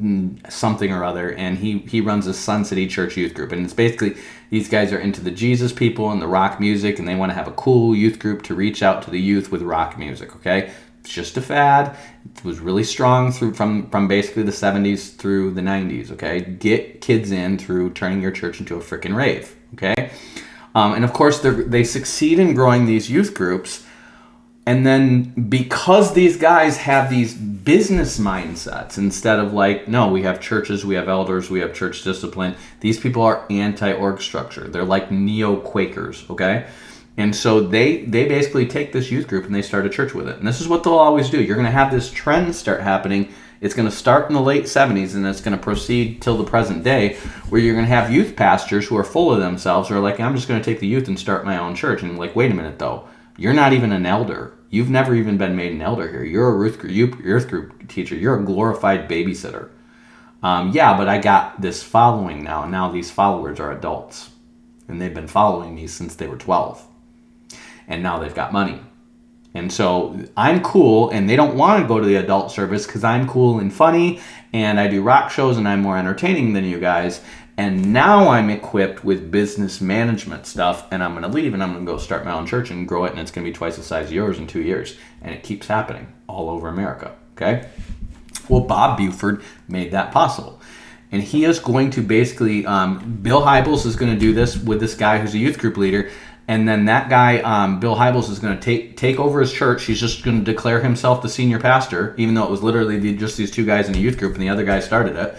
C: something or other, and he runs a Sun City Church youth group. And it's basically, these guys are into the Jesus people and the rock music, and they want to have a cool youth group to reach out to the youth with rock music, okay? It's just a fad. It was really strong from basically the 70s through the 90s, okay? Get kids in through turning your church into a freaking rave, okay? And of course, they succeed in growing these youth groups. And then because these guys have these business mindsets, instead of like, no, we have churches, we have elders, we have church discipline, these people are anti-org structure. They're like neo-Quakers, okay? And so they basically take this youth group and they start a church with it. And this is what they'll always do. You're going to have this trend start happening. It's going to start in the late 70s and it's going to proceed till the present day, where you're going to have youth pastors who are full of themselves who are like, I'm just going to take the youth and start my own church. And like, wait a minute though. You're not even an elder. You've never even been made an elder here. You're a youth group teacher. You're a glorified babysitter. Yeah, but I got this following now. And now these followers are adults. And they've been following me since they were 12. And now they've got money. And so I'm cool, and they don't want to go to the adult service because I'm cool and funny, and I do rock shows, and I'm more entertaining than you guys. And now I'm equipped with business management stuff, and I'm going to leave, and I'm going to go start my own church and grow it, and it's going to be twice the size of yours in 2 years. And it keeps happening all over America, okay? Well, Bob Buford made that possible. And he is going to basically, Bill Hybels is going to do this with this guy who's a youth group leader. And then that guy, Bill Hybels, is going to take over his church. He's just going to declare himself the senior pastor, even though it was literally just these two guys in a youth group and the other guy started it.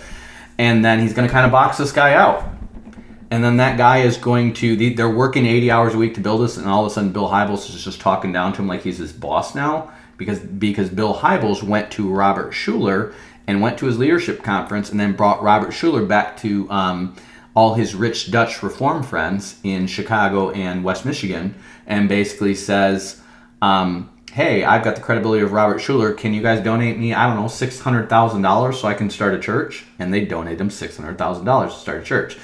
C: And then he's going to kind of box this guy out. And then that guy is going to, they're working 80 hours a week to build this, and all of a sudden Bill Hybels is just talking down to him like he's his boss now. Because Bill Hybels went to Robert Schuller and went to his leadership conference and then brought Robert Schuller back to all his rich Dutch Reform friends in Chicago and West Michigan, and basically says, hey, I've got the credibility of Robert Schuller. Can you guys donate me, I don't know, $600,000 so I can start a church? And they donated him $600,000 to start a church.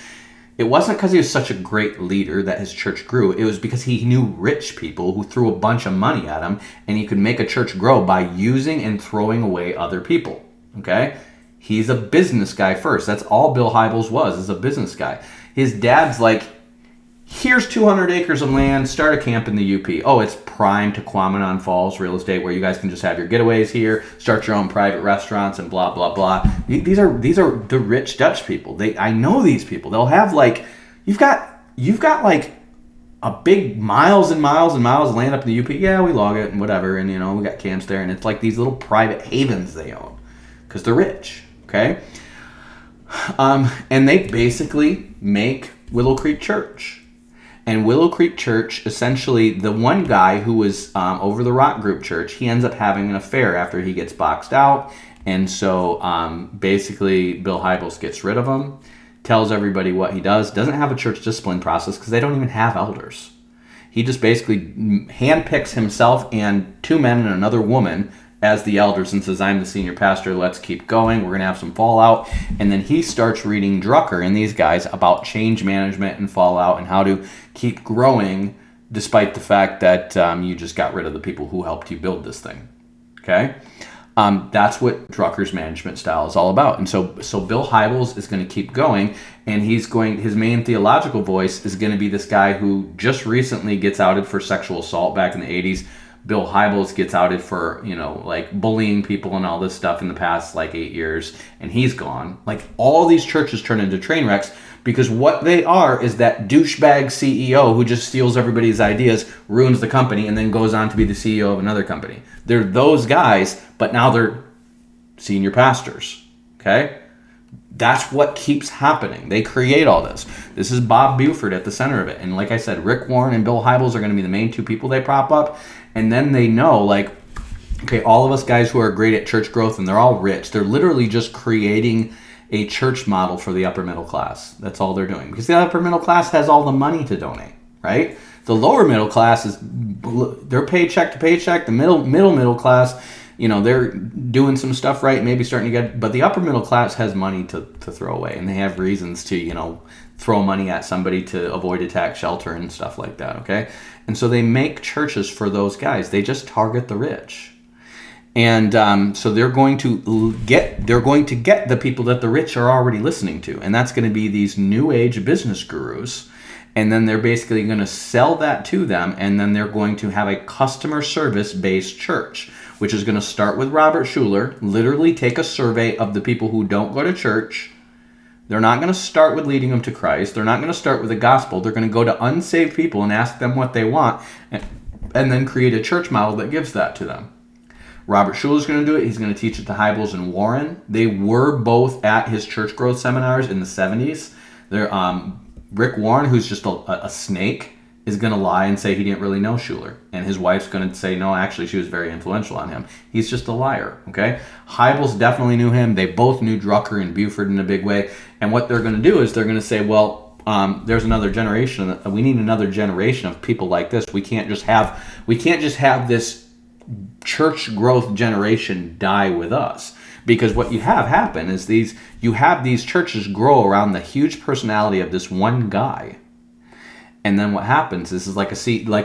C: It wasn't because he was such a great leader that his church grew. It was because he knew rich people who threw a bunch of money at him, and he could make a church grow by using and throwing away other people. Okay? He's a business guy first. That's all Bill Hybels was, is a business guy. His dad's like, here's 200 acres of land, start a camp in the UP. Oh, it's prime to Quamanon Falls real estate where you guys can just have your getaways here, start your own private restaurants and blah, blah, blah. These are the rich Dutch people. I know these people. They'll have like, you've got like a big miles and miles and miles of land up in the UP. Yeah, we log it and whatever. And, we got camps there. And it's like these little private havens they own because they're rich. Okay? And they basically make Willow Creek Church. And Willow Creek Church, essentially, the one guy who was over the Rock Group Church, he ends up having an affair after he gets boxed out. And so basically, Bill Hybels gets rid of him, tells everybody what he does, doesn't have a church discipline process because they don't even have elders. He just basically handpicks himself and two men and another woman as the elders and says, I'm the senior pastor, let's keep going, we're going to have some fallout. And then he starts reading Drucker and these guys about change management and fallout and how to keep growing despite the fact that you just got rid of the people who helped you build this thing. Okay? That's what Drucker's management style is all about. And so Bill Hybels is going to keep going, and his main theological voice is going to be this guy who just recently gets outed for sexual assault back in the 80s. Bill Hybels gets outed for, like bullying people and all this stuff in the past, 8 years, and he's gone. Like, all these churches turn into train wrecks because what they are is that douchebag CEO who just steals everybody's ideas, ruins the company, and then goes on to be the CEO of another company. They're those guys, but now they're senior pastors, okay? That's what keeps happening. They create all this. This is Bob Buford at the center of it. And like I said, Rick Warren and Bill Hybels are going to be the main two people they prop up. And then they know, okay, all of us guys who are great at church growth, and they're all rich, they're literally just creating a church model for the upper middle class. That's all they're doing. Because the upper middle class has all the money to donate, right? The lower middle class they're paycheck to paycheck. The middle class, they're doing some stuff right, maybe starting to get, but the upper middle class has money to throw away, and they have reasons to, throw money at somebody to avoid a tax shelter and stuff like that, okay? And so they make churches for those guys. They just target the rich. And so they're going to get the people that the rich are already listening to, and that's going to be these new age business gurus. And then they're basically going to sell that to them, and then they're going to have a customer service based church, which is going to start with Robert Schuller, literally take a survey of the people who don't go to church. They're not going to start with leading them to Christ. They're not going to start with the gospel. They're going to go to unsaved people and ask them what they want, and then create a church model that gives that to them. Robert Schuller's going to do it. He's going to teach it to Hybels and Warren. They were both at his church growth seminars in the 70s. They're Rick Warren, who's just a snake, is going to lie and say he didn't really know Schuller. And his wife's going to say, no, actually, she was very influential on him. He's just a liar, okay? Hybels definitely knew him. They both knew Drucker and Buford in a big way. And what they're going to do is they're going to say, well, there's another generation. We need another generation of people like this. We can't just have this church growth generation die with us. Because what you have happen is you have these churches grow around the huge personality of this one guy. And then what happens is like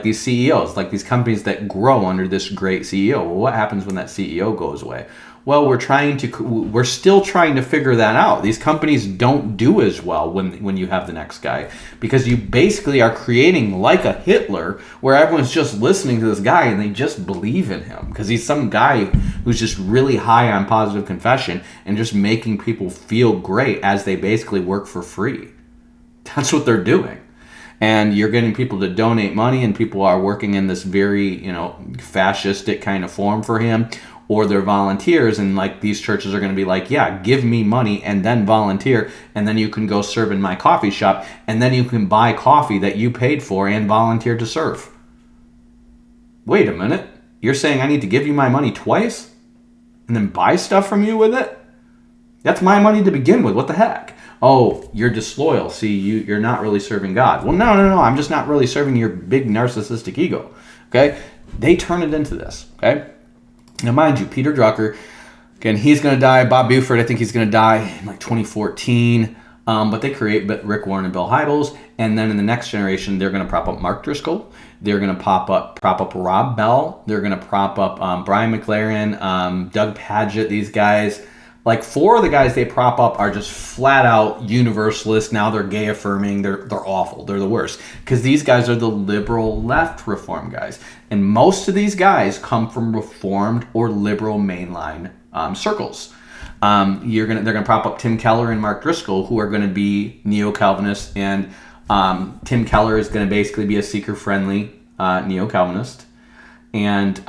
C: these CEOs, like these companies that grow under this great CEO. Well, what happens when that CEO goes away? Well, we're still trying to figure that out. These companies don't do as well when you have the next guy, because you basically are creating like a Hitler, where everyone's just listening to this guy and they just believe in him because he's some guy who's just really high on positive confession and just making people feel great as they basically work for free. That's what they're doing. And you're getting people to donate money, and people are working in this very, fascistic kind of form for him, or they're volunteers, and like these churches are going to be like, yeah, give me money and then volunteer, and then you can go serve in my coffee shop, and then you can buy coffee that you paid for and volunteer to serve. Wait a minute. You're saying I need to give you my money twice and then buy stuff from you with it? That's my money to begin with. What the heck? Oh, you're disloyal. See, you're not really serving God. Well, no. I'm just not really serving your big narcissistic ego. Okay? They turn it into this. Okay? Now, mind you, Peter Drucker, again, he's going to die. Bob Buford, I think he's going to die in like 2014. But Rick Warren and Bill Hybels. And then in the next generation, they're going to prop up Mark Driscoll. They're going to prop up Rob Bell. They're going to prop up Brian McLaren, Doug Padgett, these guys. Like 4 of the guys they prop up are just flat out universalists. Now they're gay affirming. They're awful. They're the worst. Because these guys are the liberal left reform guys. And most of these guys come from reformed or liberal mainline circles. They're gonna prop up Tim Keller and Mark Driscoll, who are going to be Neo-Calvinists, and Tim Keller is going to basically be a seeker-friendly Neo-Calvinist. And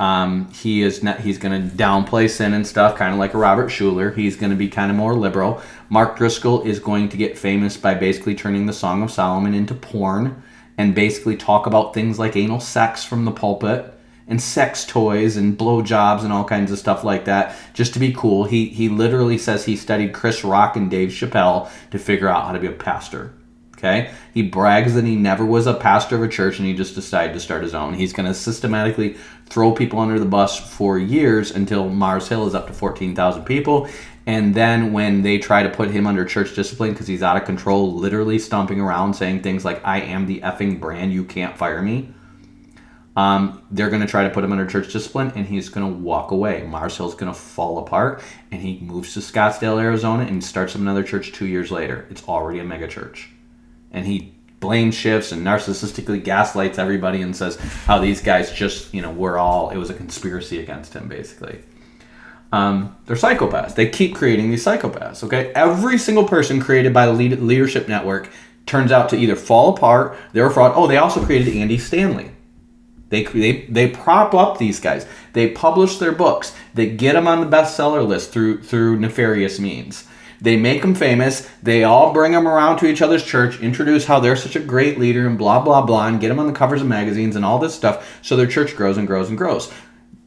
C: he's going to downplay sin and stuff, kind of like a Robert Schuller. He's going to be kind of more liberal. Mark Driscoll is going to get famous by basically turning the Song of Solomon into porn and basically talk about things like anal sex from the pulpit and sex toys and blowjobs and all kinds of stuff like that, just to be cool. He literally says he studied Chris Rock and Dave Chappelle to figure out how to be a pastor. Okay? He brags that he never was a pastor of a church and he just decided to start his own. He's going to systematically throw people under the bus for years until Mars Hill is up to 14,000 people. And then when they try to put him under church discipline because he's out of control, literally stomping around saying things like, I am the effing brand, you can't fire me. They're going to try to put him under church discipline, and he's going to walk away. Mars Hill's going to fall apart, and he moves to Scottsdale, Arizona, and starts another church 2 years later. It's already a mega church. And he blame shifts and narcissistically gaslights everybody and says how these guys just, it was a conspiracy against him, basically. They're psychopaths. They keep creating these psychopaths, okay? Every single person created by the Leadership Network turns out to either fall apart, they're a fraud. Oh, they also created Andy Stanley. They prop up these guys. They publish their books. They get them on the bestseller list through nefarious means. They make them famous. They all bring them around to each other's church, introduce how they're such a great leader and blah, blah, blah, and get them on the covers of magazines and all this stuff so their church grows and grows and grows.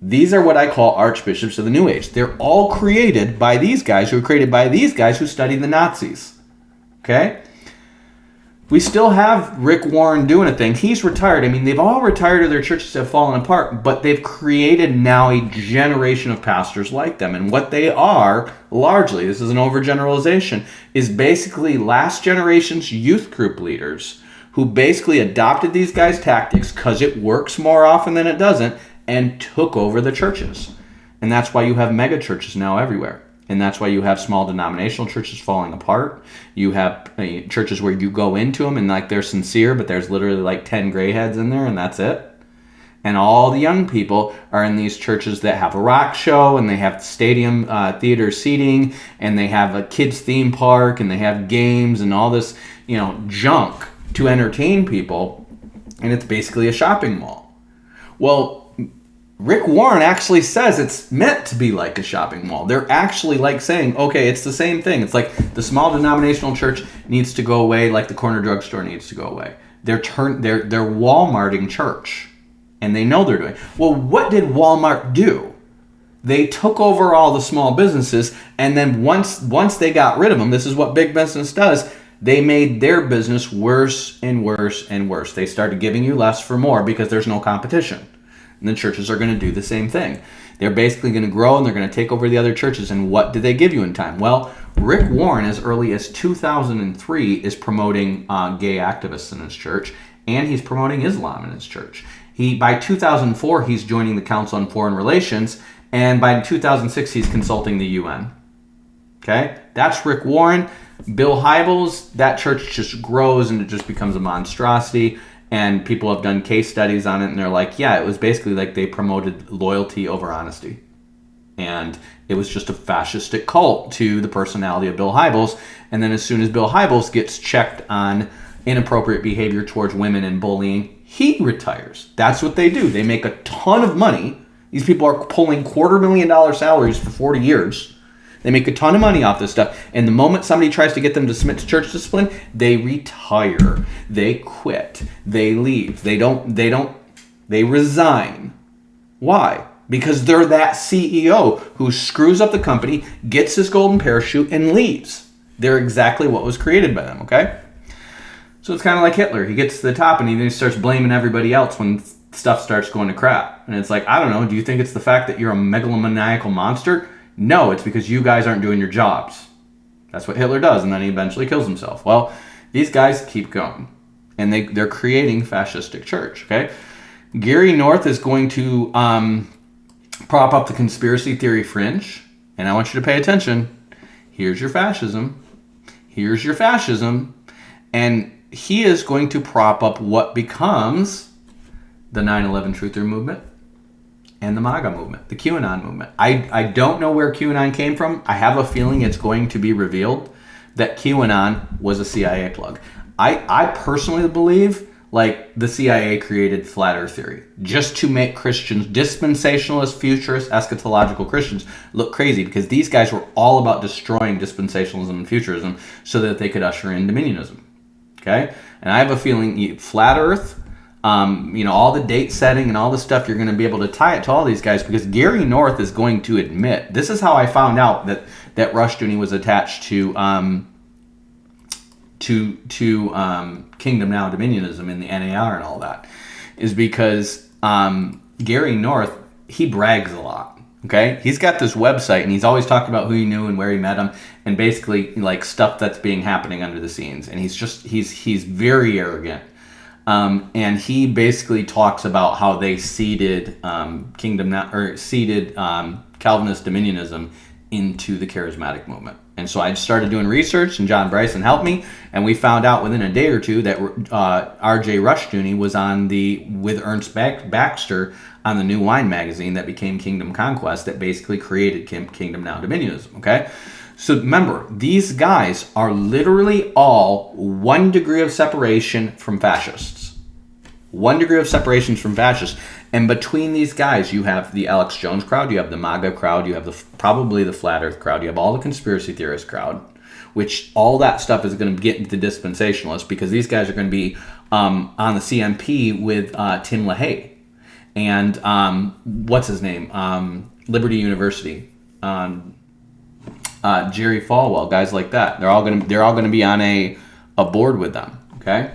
C: These are what I call archbishops of the New Age. They're all created by these guys who studied the Nazis. Okay? We still have Rick Warren doing a thing. He's retired. I mean, they've all retired or their churches have fallen apart, but they've created now a generation of pastors like them. And what they are, largely, this is an overgeneralization, is basically last generation's youth group leaders who basically adopted these guys' tactics because it works more often than it doesn't and took over the churches. And that's why you have mega churches now everywhere. And that's why you have small denominational churches falling apart. You have churches where you go into them and like they're sincere, but there's literally like 10 gray heads in there and that's it. And all the young people are in these churches that have a rock show and they have stadium theater seating and they have a kids theme park and they have games and all this, junk to entertain people. And it's basically a shopping mall. Well, Rick Warren actually says it's meant to be like a shopping mall. They're actually like saying, okay, it's the same thing. It's like the small denominational church needs to go away like the corner drugstore needs to go away. They're Walmarting church. And they know they're doing. Well, what did Walmart do? They took over all the small businesses, and then once they got rid of them, this is what big business does, they made their business worse and worse and worse. They started giving you less for more because there's no competition. And the churches are going to do the same thing. They're basically going to grow and they're going to take over the other churches. And what did they give you in time? Well, Rick Warren, as early as 2003, is promoting gay activists in his church, and he's promoting Islam in his church. By 2004, he's joining the Council on Foreign Relations, and by 2006, he's consulting the UN. Okay? That's Rick Warren. Bill Hybels, that church just grows and it just becomes a monstrosity. And people have done case studies on it, and they're like, yeah, it was basically like they promoted loyalty over honesty. And it was just a fascistic cult to the personality of Bill Hybels. And then as soon as Bill Hybels gets checked on inappropriate behavior towards women and bullying, he retires. That's what they do. They make a ton of money. These people are pulling $250,000 salaries for 40 years. They make a ton of money off this stuff. And the moment somebody tries to get them to submit to church discipline, they retire. They quit. They leave. They resign. Why? Because they're that CEO who screws up the company, gets his golden parachute, and leaves. They're exactly what was created by them, okay? So it's kind of like Hitler. He gets to the top and he starts blaming everybody else when stuff starts going to crap. And it's like, I don't know, do you think it's the fact that you're a megalomaniacal monster? No, it's because you guys aren't doing your jobs. That's what Hitler does, and then he eventually kills himself. Well, these guys keep going, and they're creating fascistic church, okay? Gary North is going to prop up the conspiracy theory fringe, and I want you to pay attention. Here's your fascism. Here's your fascism. And he is going to prop up what becomes the 9/11 Truther movement and the MAGA movement, the QAnon movement. I don't know where QAnon came from. I have a feeling it's going to be revealed that QAnon was a CIA plug. I personally believe like the CIA created flat earth theory just to make Christians, dispensationalist, futurist, eschatological Christians, look crazy, because these guys were all about destroying dispensationalism and futurism so that they could usher in dominionism. Okay? And I have a feeling flat earth, all the date setting and all the stuff, you're going to be able to tie it to all these guys, because Gary North is going to admit, this is how I found out that Rushdoony was attached to Kingdom Now Dominionism in the NAR and all that, is because Gary North, he brags a lot. Okay, he's got this website and he's always talking about who he knew and where he met him, and basically like stuff that's happening under the scenes. And he's very arrogant. And he basically talks about how they seeded Calvinist dominionism into the charismatic movement. And so I started doing research, and John Bryson helped me, and we found out within a day or two that R.J. Rushdoony was with Ernst Baxter on the New Wine magazine that became Kingdom Conquest, that basically created Kingdom Now Dominionism, okay? So remember, these guys are literally all 1 degree of separation from fascists. 1 degree of separation from fascists. And between these guys, you have the Alex Jones crowd, you have the MAGA crowd, you have probably the Flat Earth crowd, you have all the conspiracy theorist crowd, which all that stuff is going to get into the dispensationalists, because these guys are going to be on the CMP with Tim LaHaye and what's his name? Liberty University. Jerry Falwell, guys like that. They're all going to be on a board with them. Okay,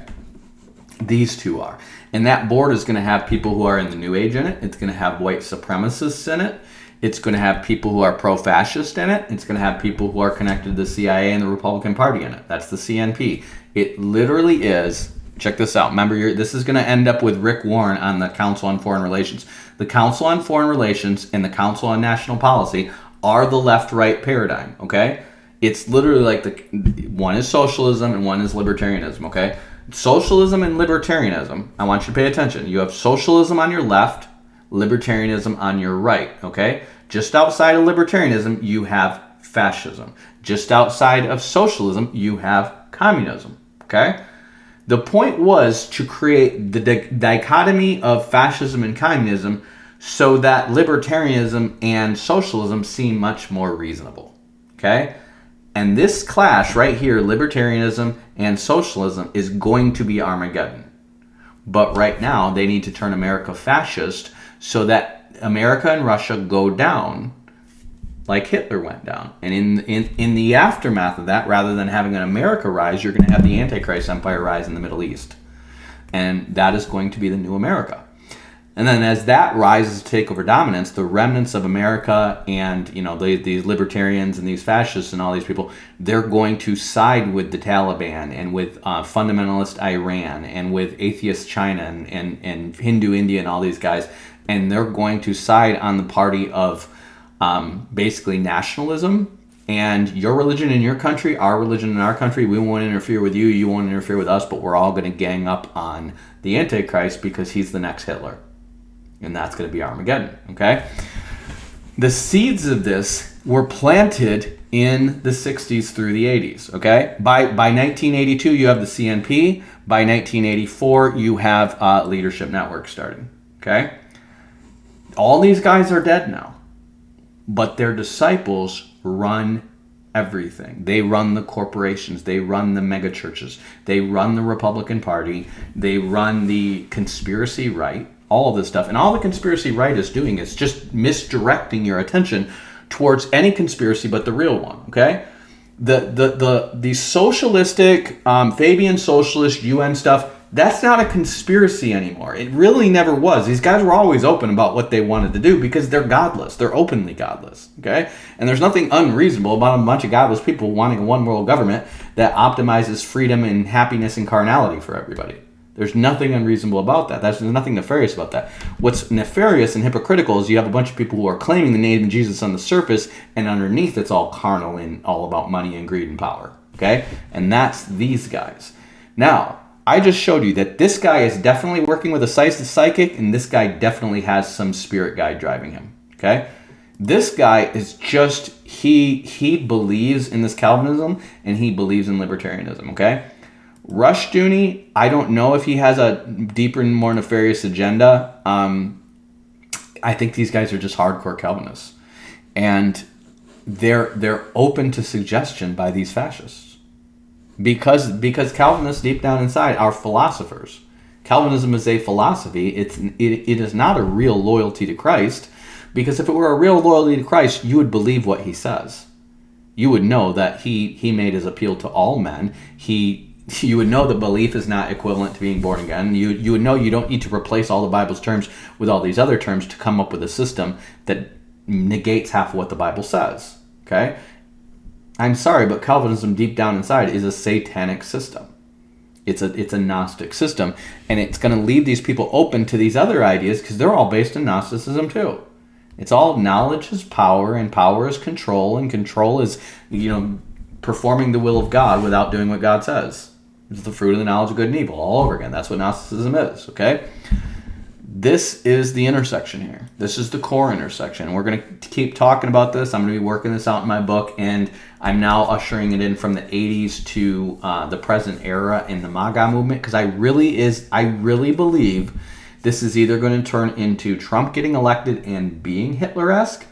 C: these two are, and that board is going to have people who are in the New Age in it. It's going to have white supremacists in it. It's going to have people who are pro-fascist in it. It's going to have people who are connected to the CIA and the Republican Party in it. That's the CNP. It literally is. Check this out. Remember, this is going to end up with Rick Warren on the Council on Foreign Relations. The Council on Foreign Relations and the Council on National Policy are the left-right paradigm, okay? It's literally like one is socialism and one is libertarianism, okay? Socialism and libertarianism, I want you to pay attention. You have socialism on your left, libertarianism on your right, okay? Just outside of libertarianism, you have fascism. Just outside of socialism, you have communism, okay? The point was to create the dichotomy of fascism and communism so that libertarianism and socialism seem much more reasonable, okay? And this clash right here, libertarianism and socialism, is going to be Armageddon. But right now, they need to turn America fascist so that America and Russia go down like Hitler went down. And in the aftermath of that, rather than having an America rise, you're going to have the Antichrist empire rise in the Middle East. And that is going to be the new America. And then as that rises to take over dominance, the remnants of America and, these libertarians and these fascists and all these people, they're going to side with the Taliban and with fundamentalist Iran and with atheist China and Hindu India and all these guys. And they're going to side on the party of basically nationalism and your religion in your country, our religion in our country. We won't interfere with you, you won't interfere with us, but we're all going to gang up on the Antichrist because he's the next Hitler. And that's going to be Armageddon, okay? The seeds of this were planted in the 60s through the 80s, okay? By 1982, you have the CNP. By 1984, you have Leadership Network starting, okay? All these guys are dead now, but their disciples run everything. They run the corporations. They run the mega churches. They run the Republican Party. They run the conspiracy right. All of this stuff. And all the conspiracy right is doing is just misdirecting your attention towards any conspiracy but the real one, okay? The socialistic, Fabian socialist UN stuff, that's not a conspiracy anymore. It really never was. These guys were always open about what they wanted to do because they're godless. They're openly godless, okay? And there's nothing unreasonable about a bunch of godless people wanting a one world government that optimizes freedom and happiness and carnality for everybody. There's nothing unreasonable about that. There's nothing nefarious about that. What's nefarious and hypocritical is you have a bunch of people who are claiming the name of Jesus on the surface, and underneath it's all carnal and all about money and greed and power. Okay? And that's these guys. Now, I just showed you that this guy is definitely working with a psychic, and this guy definitely has some spirit guide driving him. Okay? This guy is just, he believes in this Calvinism, and he believes in libertarianism. Okay? Rushdoony, I don't know if he has a deeper and more nefarious agenda. I think these guys are just hardcore Calvinists. And they're open to suggestion by these fascists. Because Calvinists deep down inside are philosophers. Calvinism is a philosophy. It is not a real loyalty to Christ. Because if it were a real loyalty to Christ, you would believe what he says. You would know that he made his appeal to all men. You would know that belief is not equivalent to being born again. You would know you don't need to replace all the Bible's terms with all these other terms to come up with a system that negates half of what the Bible says. Okay? I'm sorry, but Calvinism deep down inside is a satanic system. It's a Gnostic system, and it's going to leave these people open to these other ideas because they're all based in Gnosticism too. It's all knowledge is power, and power is control, and control is, performing the will of God without doing what God says. It's the fruit of the knowledge of good and evil all over again. That's what Gnosticism is, okay? This is the intersection here. This is the core intersection. We're going to keep talking about this. I'm going to be working this out in my book, and I'm now ushering it in from the 80s to the present era in the MAGA movement, because I really believe this is either going to turn into Trump getting elected and being Hitler-esque,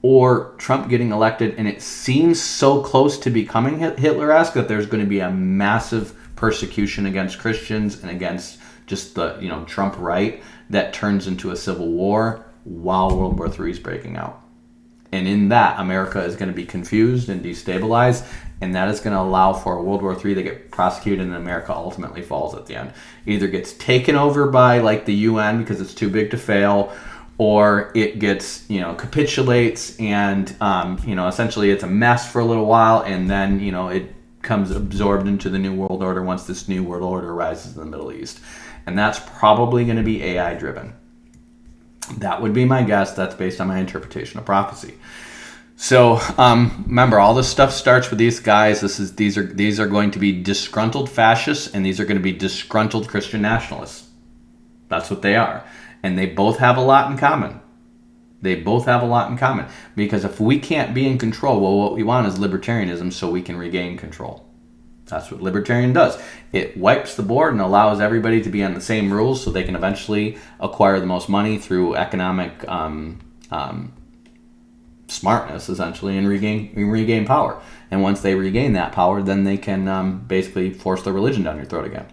C: or Trump getting elected and it seems so close to becoming Hitler-esque that there's going to be a massive persecution against Christians and against just the Trump right that turns into a civil war while World War III is breaking out. And in that, America is going to be confused and destabilized, and that is going to allow for a World War III to get prosecuted, and America ultimately falls at the end. Either gets taken over by like the UN because it's too big to fail, or it gets, capitulates and, essentially it's a mess for a little while, and then, it comes absorbed into the New World Order once this New World Order arises in the Middle East. And that's probably going to be AI driven. That would be my guess. That's based on my interpretation of prophecy. So remember, all this stuff starts with these guys. These are going to be disgruntled fascists, and these are going to be disgruntled Christian nationalists. That's what they are. And they both have a lot in common. Because if we can't be in control, well, what we want is libertarianism so we can regain control. That's what libertarian does. It wipes the board and allows everybody to be on the same rules so they can eventually acquire the most money through economic smartness, essentially, and regain power. And once they regain that power, then they can basically force their religion down your throat again.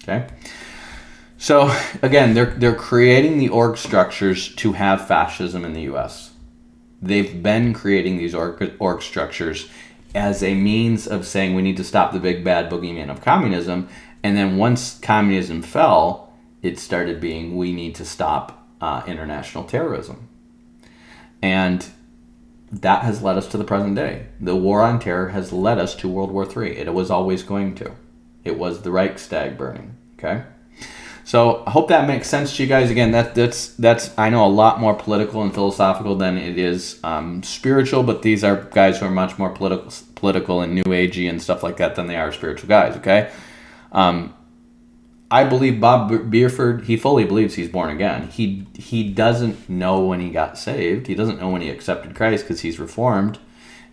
C: Okay? So, again, they're creating the org structures to have fascism in the U.S. They've been creating these org structures as a means of saying we need to stop the big bad boogeyman of communism. And then once communism fell, it started being we need to stop international terrorism. And that has led us to the present day. The war on terror has led us to World War III. It was always going to. It was the Reichstag burning. Okay? So I hope that makes sense to you guys. Again, that's I know a lot more political and philosophical than it is spiritual, but these are guys who are much more political and new agey and stuff like that than they are spiritual guys. Okay, I believe Bob Buford, he fully believes he's born again. He doesn't know when he got saved. He doesn't know when he accepted Christ because he's Reformed,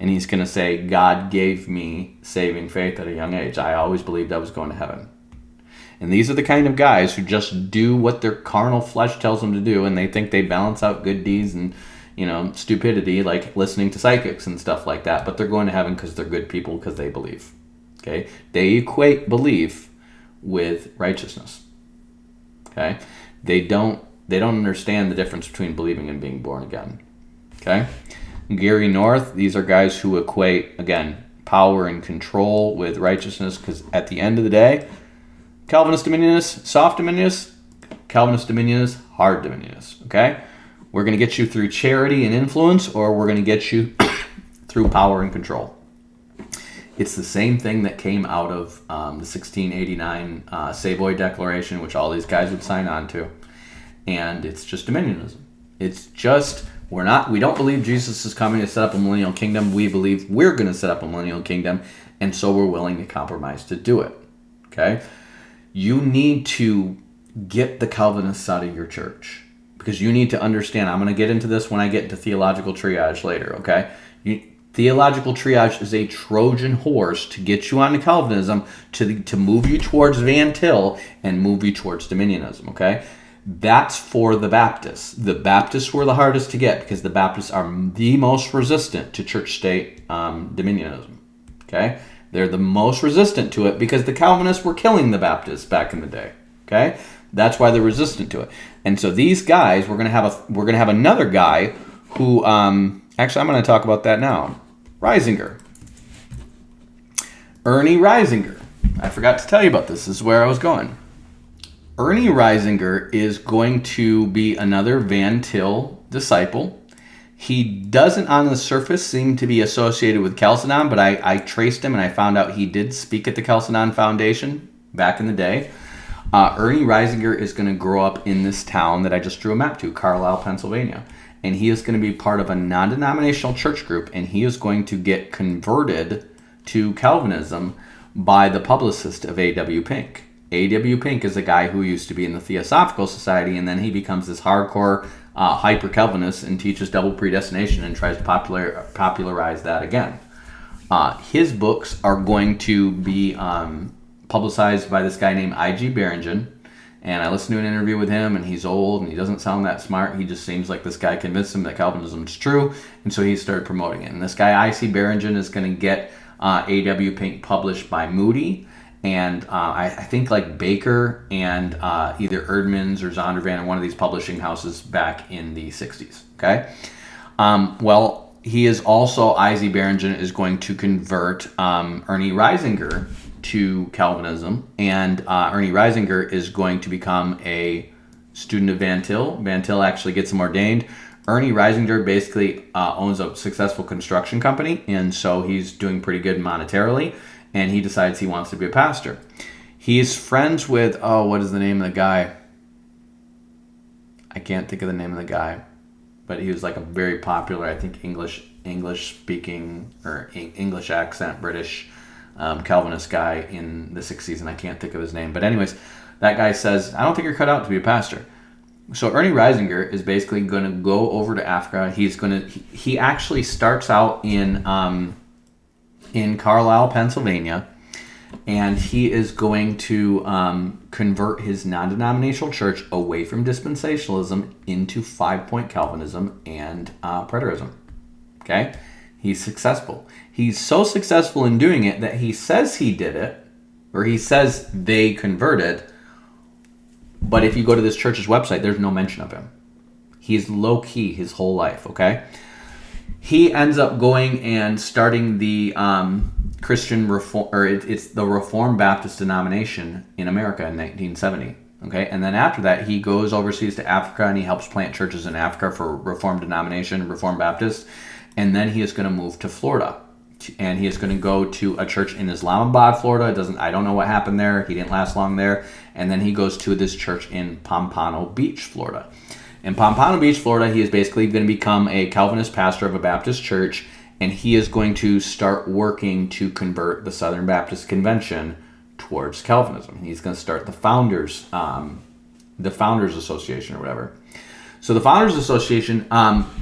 C: and he's going to say, God gave me saving faith at a young age. I always believed I was going to heaven. And these are the kind of guys who just do what their carnal flesh tells them to do, and they think they balance out good deeds and, stupidity, like listening to psychics and stuff like that. But they're going to heaven because they're good people because they believe. Okay? They equate belief with righteousness. Okay? They don't understand the difference between believing and being born again. Okay? Gary North, these are guys who equate, again, power and control with righteousness, because at the end of the day, Calvinist dominionists, soft dominionists, Calvinist dominionists, hard dominionists, okay? We're going to get you through charity and influence, or we're going to get you through power and control. It's the same thing that came out of the 1689 Savoy Declaration, which all these guys would sign on to, and it's just dominionism. It's just, we don't believe Jesus is coming to set up a millennial kingdom. We believe we're going to set up a millennial kingdom, and so we're willing to compromise to do it, okay? You need to get the Calvinists out of your church, because you need to understand. I'm going to get into this when I get into theological triage later, okay? Theological triage is a Trojan horse to get you onto Calvinism, to move you towards Van Til and move you towards dominionism, okay? That's for the Baptists. The Baptists were the hardest to get because the Baptists are the most resistant to church-state dominionism, okay? They're the most resistant to it because the Calvinists were killing the Baptists back in the day. Okay, that's why they're resistant to it. And so these guys, we're gonna have another guy who actually I'm gonna talk about that now. Reisinger, Ernie Reisinger. I forgot to tell you about this. This is where I was going. Ernie Reisinger is going to be another Van Til disciple. He doesn't on the surface seem to be associated with Chalcedon, but I traced him and I found out he did speak at the Chalcedon Foundation back in the day. Ernie Reisinger is going to grow up in this town that I just drew a map to, Carlisle, Pennsylvania. And he is going to be part of a non-denominational church group, and he is going to get converted to Calvinism by the publicist of A.W. Pink. A.W. Pink is a guy who used to be in the Theosophical Society, and then he becomes this hardcore hyper-Calvinist and teaches double predestination and tries to popularize that again. His books are going to be publicized by this guy named I.G. Barringen, and I listened to an interview with him, and he's old, and he doesn't sound that smart. He just seems like this guy convinced him that Calvinism is true, and so he started promoting it. And this guy, I.C. Barringen, is going to get A.W. Pink published by Moody, and I think like Baker and either Erdman's or Zondervan, or one of these publishing houses back in the 60s, okay? Well, he is also, I.Z. Barringen is going to convert Ernie Reisinger to Calvinism, and Ernie Reisinger is going to become a student of Van Til. Van Til actually gets him ordained. Ernie Reisinger basically owns a successful construction company, and so he's doing pretty good monetarily, and he decides he wants to be a pastor. He's friends with, what is the name of the guy? I can't think of the name of the guy, but he was like a very popular, I think English speaking or English accent British Calvinist guy in the 60s, and I can't think of his name. But anyways, that guy says, I don't think you're cut out to be a pastor. So Ernie Reisinger is basically going to go over to Africa. He actually starts out in Carlisle, Pennsylvania, and he is going to convert his non-denominational church away from dispensationalism into 5-point Calvinism and preterism. Okay? He's successful. He's so successful in doing it that he says he did it, or he says they converted, but if you go to this church's website, there's no mention of him. He's low-key his whole life, okay? he ends up going and starting the Christian Reform, or it's the Reformed Baptist denomination in America in 1970. Okay, and then after that, he goes overseas to Africa and he helps plant churches in Africa for Reformed denomination, Reformed Baptist, and then he is going to move to Florida, and he is going to go to a church in Islamabad, Florida. I don't know what happened there. He didn't last long there, and then he goes to this church in Pompano Beach, Florida. In Pompano Beach, Florida, he is basically going to become a Calvinist pastor of a Baptist church, and he is going to start working to convert the Southern Baptist Convention towards Calvinism. He's going to start the Founders Association or whatever. So the Founders Association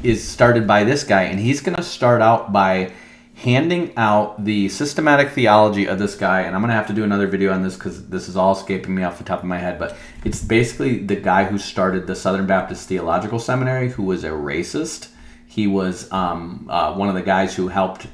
C: is started by this guy, and he's going to start out by handing out the systematic theology of this guy. And I'm going to have to do another video on this because this is all escaping me off the top of my head. But it's basically the guy who started the Southern Baptist Theological Seminary, who was a racist. He was one of the guys who helped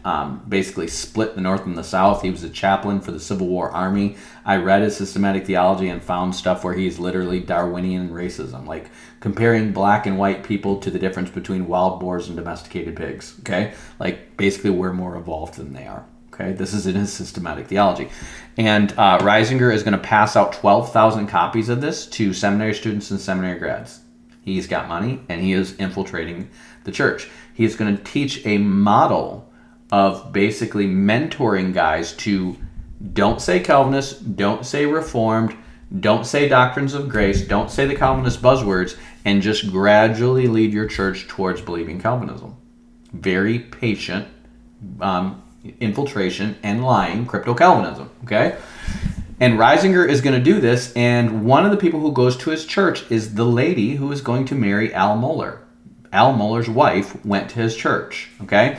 C: basically split the North and the South. He was a chaplain for the Civil War Army. I read his systematic theology and found stuff where he's literally Darwinian racism, like comparing black and white people to the difference between wild boars and domesticated pigs. Okay, like basically we're more evolved than they are. Okay, this is in his systematic theology. And Reisinger is going to pass out 12,000 copies of this to seminary students and seminary grads. He's got money, and he is infiltrating the church. He's going to teach a model of basically mentoring guys to don't say Calvinist, don't say Reformed, don't say doctrines of grace, don't say the Calvinist buzzwords, and just gradually lead your church towards believing Calvinism. Very patient infiltration and lying crypto-Calvinism, okay? And Reisinger is going to do this, and one of the people who goes to his church is the lady who is going to marry Al Mohler. Al Mohler's wife went to his church, okay?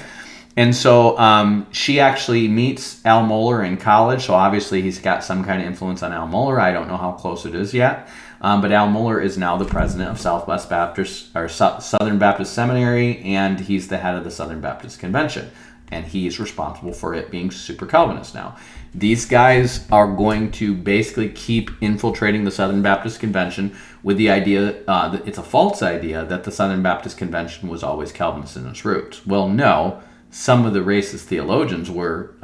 C: And so she actually meets Al Mohler in college, so obviously he's got some kind of influence on Al Mohler. I don't know how close it is yet, but Al Mohler is now the president of Southwest Baptist, or Southern Baptist Seminary, and he's the head of the Southern Baptist Convention. And he's responsible for it being super Calvinist now. These guys are going to basically keep infiltrating the Southern Baptist Convention with the idea that it's a false idea that the Southern Baptist Convention was always Calvinist in its roots. Well, no, some of the racist theologians were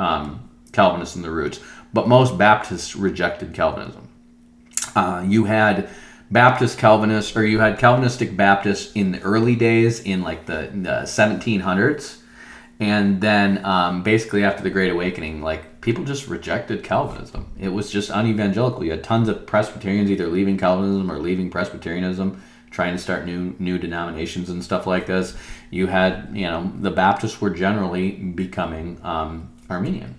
C: Calvinists in the roots, but most Baptists rejected Calvinism. You had Baptist Calvinists, or you had Calvinistic Baptists in the early days in like the 1700s. And then basically after the Great Awakening, like people just rejected Calvinism. It was just unevangelical. You had tons of Presbyterians either leaving Calvinism or leaving Presbyterianism, trying to start new denominations and stuff like this. You had, the Baptists were generally becoming Arminian.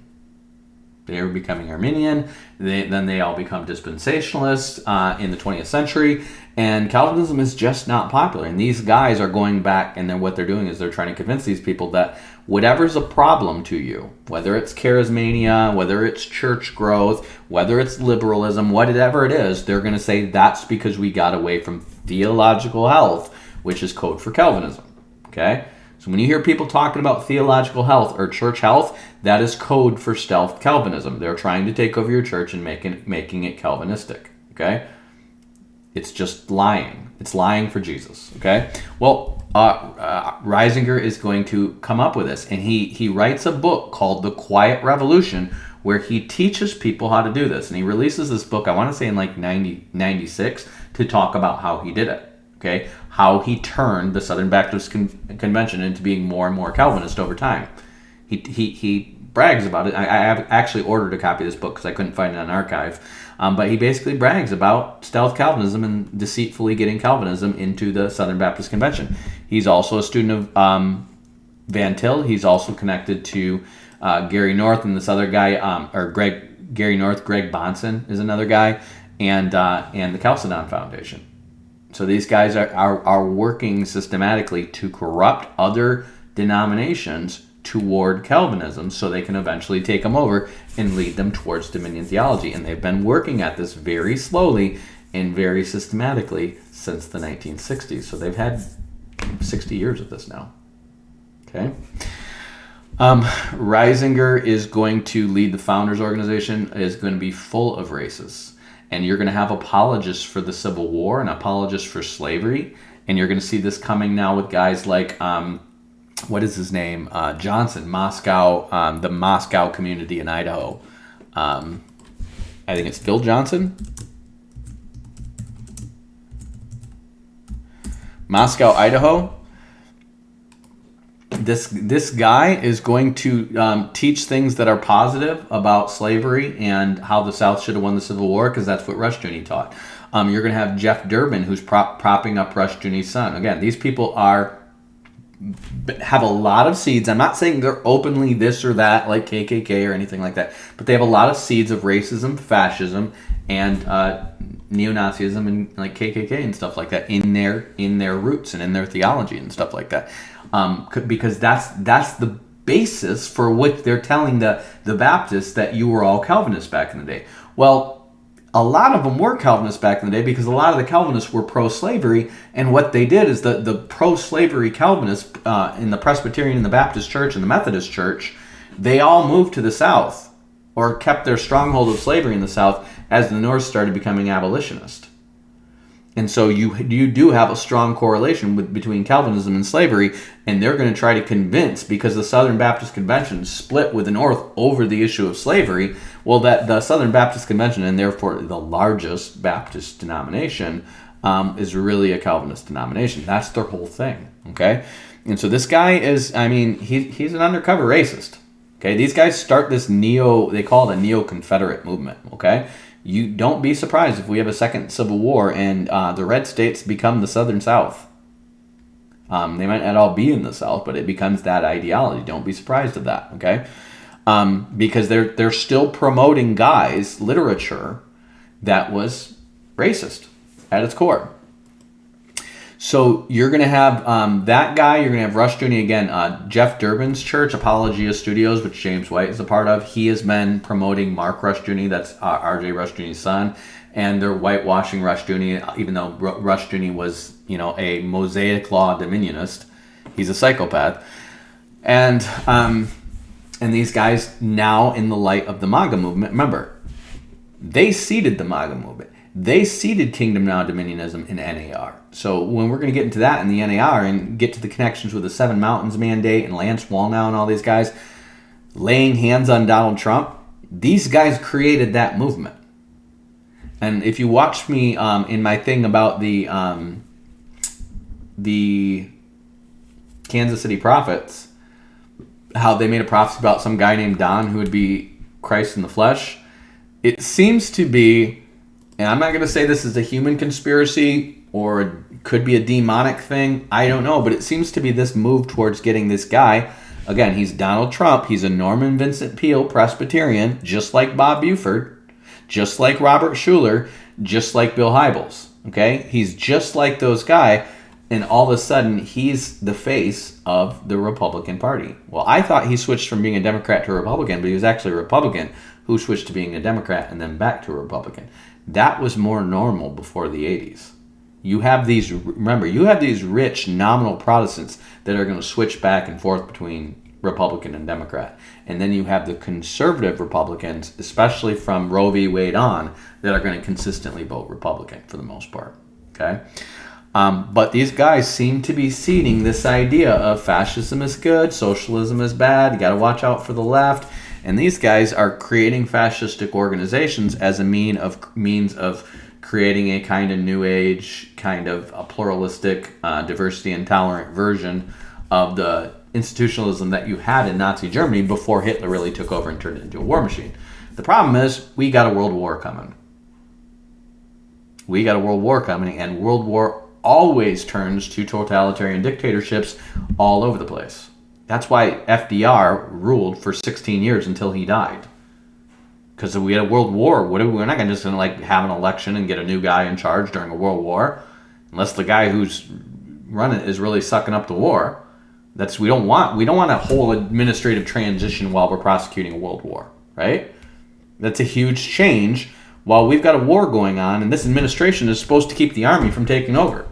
C: They were becoming Arminian. Then they all become dispensationalists in the 20th century. And Calvinism is just not popular. And these guys are going back, and then what they're doing is they're trying to convince these people that whatever's a problem to you, whether it's charismania, whether it's church growth, whether it's liberalism, whatever it is, they're going to say that's because we got away from theological health, which is code for Calvinism. Okay? So when you hear people talking about theological health or church health, that is code for stealth Calvinism. They're trying to take over your church and making it Calvinistic. Okay? It's just lying. It's lying for Jesus. Okay? Well, Reisinger is going to come up with this, and he writes a book called The Quiet Revolution, where he teaches people how to do this. And he releases this book, I want to say in like 96, to talk about how he did it. Okay, how he turned the Southern Baptist Convention into being more and more Calvinist over time. He brags about it. I have actually ordered a copy of this book because I couldn't find it on archive. But he basically brags about stealth Calvinism and deceitfully getting Calvinism into the Southern Baptist Convention. He's also a student of Van Til. He's also connected to Gary North and this other guy, Gary North. Greg Bonson is another guy, and the Chalcedon Foundation. So these guys are working systematically to corrupt other denominations toward Calvinism so they can eventually take them over and lead them towards dominion theology. And they've been working at this very slowly and very systematically since the 1960s. So they've had 60 years of this now. Okay. Reisinger is going to lead the Founders Organization. It is going to be full of racists. And you're going to have apologists for the Civil War and apologists for slavery. And you're going to see this coming now with guys like what is his name? Johnson, Moscow, the Moscow community in Idaho. I think it's Phil Johnson. Moscow, Idaho. This guy is going to teach things that are positive about slavery and how the South should have won the Civil War, because that's what Rushdoony taught. You're going to have Jeff Durbin, who's propping up Rushdoony's son. Again, these people have a lot of seeds. I'm not saying they're openly this or that, like KKK or anything like that, but they have a lot of seeds of racism, fascism, and neo-Nazism and like KKK and stuff like that in their roots and in their theology and stuff like that, because that's the basis for which they're telling the Baptists that you were all Calvinists back in the day. Well, a lot of them were Calvinists back in the day because a lot of the Calvinists were pro-slavery, and what they did is the pro-slavery Calvinists in the Presbyterian and the Baptist Church and the Methodist Church, they all moved to the South or kept their stronghold of slavery in the South as the North started becoming abolitionist. And so you do have a strong correlation between Calvinism and slavery, and they're going to try to convince, because the Southern Baptist Convention split with the North over the issue of slavery, well, that the Southern Baptist Convention, and therefore the largest Baptist denomination, is really a Calvinist denomination. That's their whole thing, okay? And so this guy is, he's an undercover racist, okay? These guys start this they call it a neo-Confederate movement, okay? You don't be surprised if we have a second Civil War and the red states become the Southern South. They might not all be in the South, but it becomes that ideology. Don't be surprised at that, okay? Because they're still promoting literature that was racist at its core. So you're going to have that guy. You're going to have Rushdoony again. Jeff Durbin's church, Apologia Studios, which James White is a part of. He has been promoting Mark Rushdoony, that's R.J. Rushdoony's son, and they're whitewashing Rushdoony, even though Rushdoony was, a Mosaic Law dominionist. He's a psychopath, and these guys now in the light of the MAGA movement. Remember, they seeded the MAGA movement. They seeded Kingdom Now Dominionism in NAR. So when we're going to get into that in the NAR and get to the connections with the Seven Mountains Mandate and Lance Wallnau and all these guys laying hands on Donald Trump, these guys created that movement. And if you watch me in my thing about the Kansas City prophets, how they made a prophecy about some guy named Don who would be Christ in the flesh, it seems to be, and I'm not going to say this is a human conspiracy or it could be a demonic thing, I don't know, but it seems to be this move towards getting this guy, again, he's Donald Trump, he's a Norman Vincent Peale Presbyterian, just like Bob Buford, just like Robert Schuller, just like Bill Hybels, okay? He's just like those guys, and all of a sudden, he's the face of the Republican Party. Well, I thought he switched from being a Democrat to a Republican, but he was actually a Republican who switched to being a Democrat and then back to a Republican. That was more normal before the 80s. You have these rich nominal Protestants that are going to switch back and forth between Republican and Democrat. And then you have the conservative Republicans, especially from Roe v. Wade on, that are going to consistently vote Republican for the most part. Okay? But these guys seem to be seeding this idea of fascism is good, socialism is bad, you got to watch out for the left. And these guys are creating fascistic organizations as a means of creating a kind of new age, kind of a pluralistic, diversity and tolerant version of the institutionalism that you had in Nazi Germany before Hitler really took over and turned it into a war machine. The problem is we got a world war coming. And world war always turns to totalitarian dictatorships all over the place. That's why FDR ruled for 16 years until he died. Because if we had a world war, we're not just going to have an election and get a new guy in charge during a world war, unless the guy who's running is really sucking up the war. We don't want a whole administrative transition while we're prosecuting a world war, right? That's a huge change while we've got a war going on, and this administration is supposed to keep the army from taking over.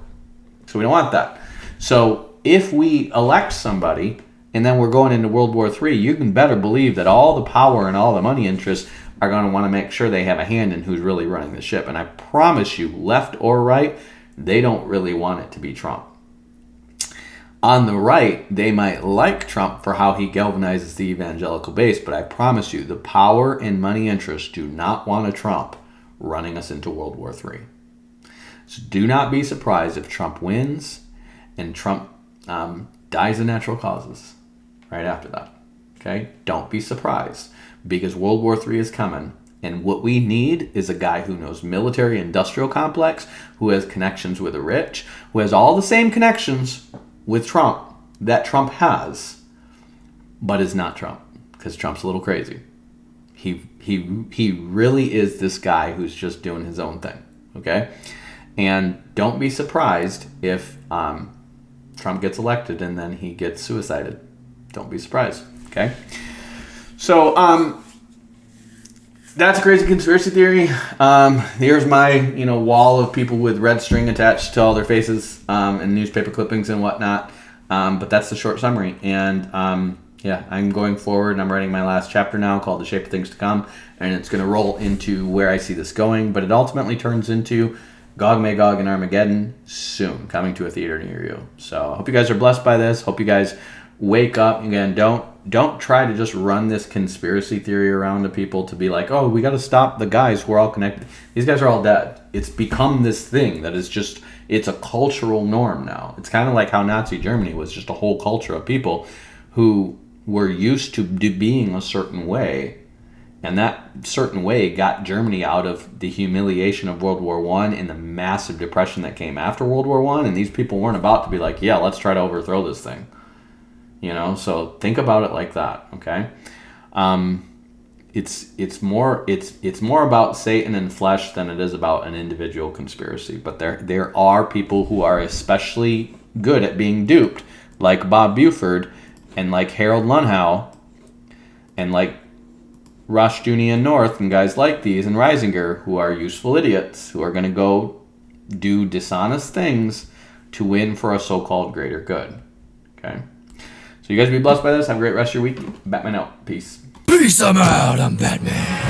C: So we don't want that. So if we elect somebody and then we're going into World War III, you can better believe that all the power and all the money interests are going to want to make sure they have a hand in who's really running the ship. And I promise you, left or right, they don't really want it to be Trump. On the right, they might like Trump for how he galvanizes the evangelical base, but I promise you, the power and money interests do not want a Trump running us into World War III. So do not be surprised if Trump wins and Trump dies of natural causes right after that. Okay? Don't be surprised, because World War III is coming. And what we need is a guy who knows military industrial complex, who has connections with the rich, who has all the same connections with Trump that Trump has, but is not Trump, because Trump's a little crazy. He really is this guy who's just doing his own thing, okay? And don't be surprised if Trump gets elected and then he gets suicided. Don't be surprised, okay? So, that's a crazy conspiracy theory. Here's my, wall of people with red string attached to all their faces, and newspaper clippings and whatnot. But that's the short summary. And I'm going forward, and I'm writing my last chapter now called The Shape of Things to Come, and it's going to roll into where I see this going. But it ultimately turns into Gog, Magog, and Armageddon soon, coming to a theater near you. So I hope you guys are blessed by this. Hope you guys wake up. Again, don't try to just run this conspiracy theory around to people to be like, oh, we got to stop the guys who are all connected. These guys are all dead. It's become this thing that is just, it's a cultural norm now. It's kind of like how Nazi Germany was just a whole culture of people who were used to being a certain way. And that certain way got Germany out of the humiliation of World War I and the massive depression that came after World War I. And these people weren't about to be like, yeah, let's try to overthrow this thing. So think about it like that, okay? It's more about Satan and flesh than it is about an individual conspiracy. But there are people who are especially good at being duped, like Bob Buford and like Harold Lunow and like Rushdoony North and guys like these and Reisinger, who are useful idiots who are going to go do dishonest things to win for a so-called greater good, okay? So you guys be blessed by this. Have a great rest of your week. Batman out. Peace.
B: Peace, I'm out. I'm Batman.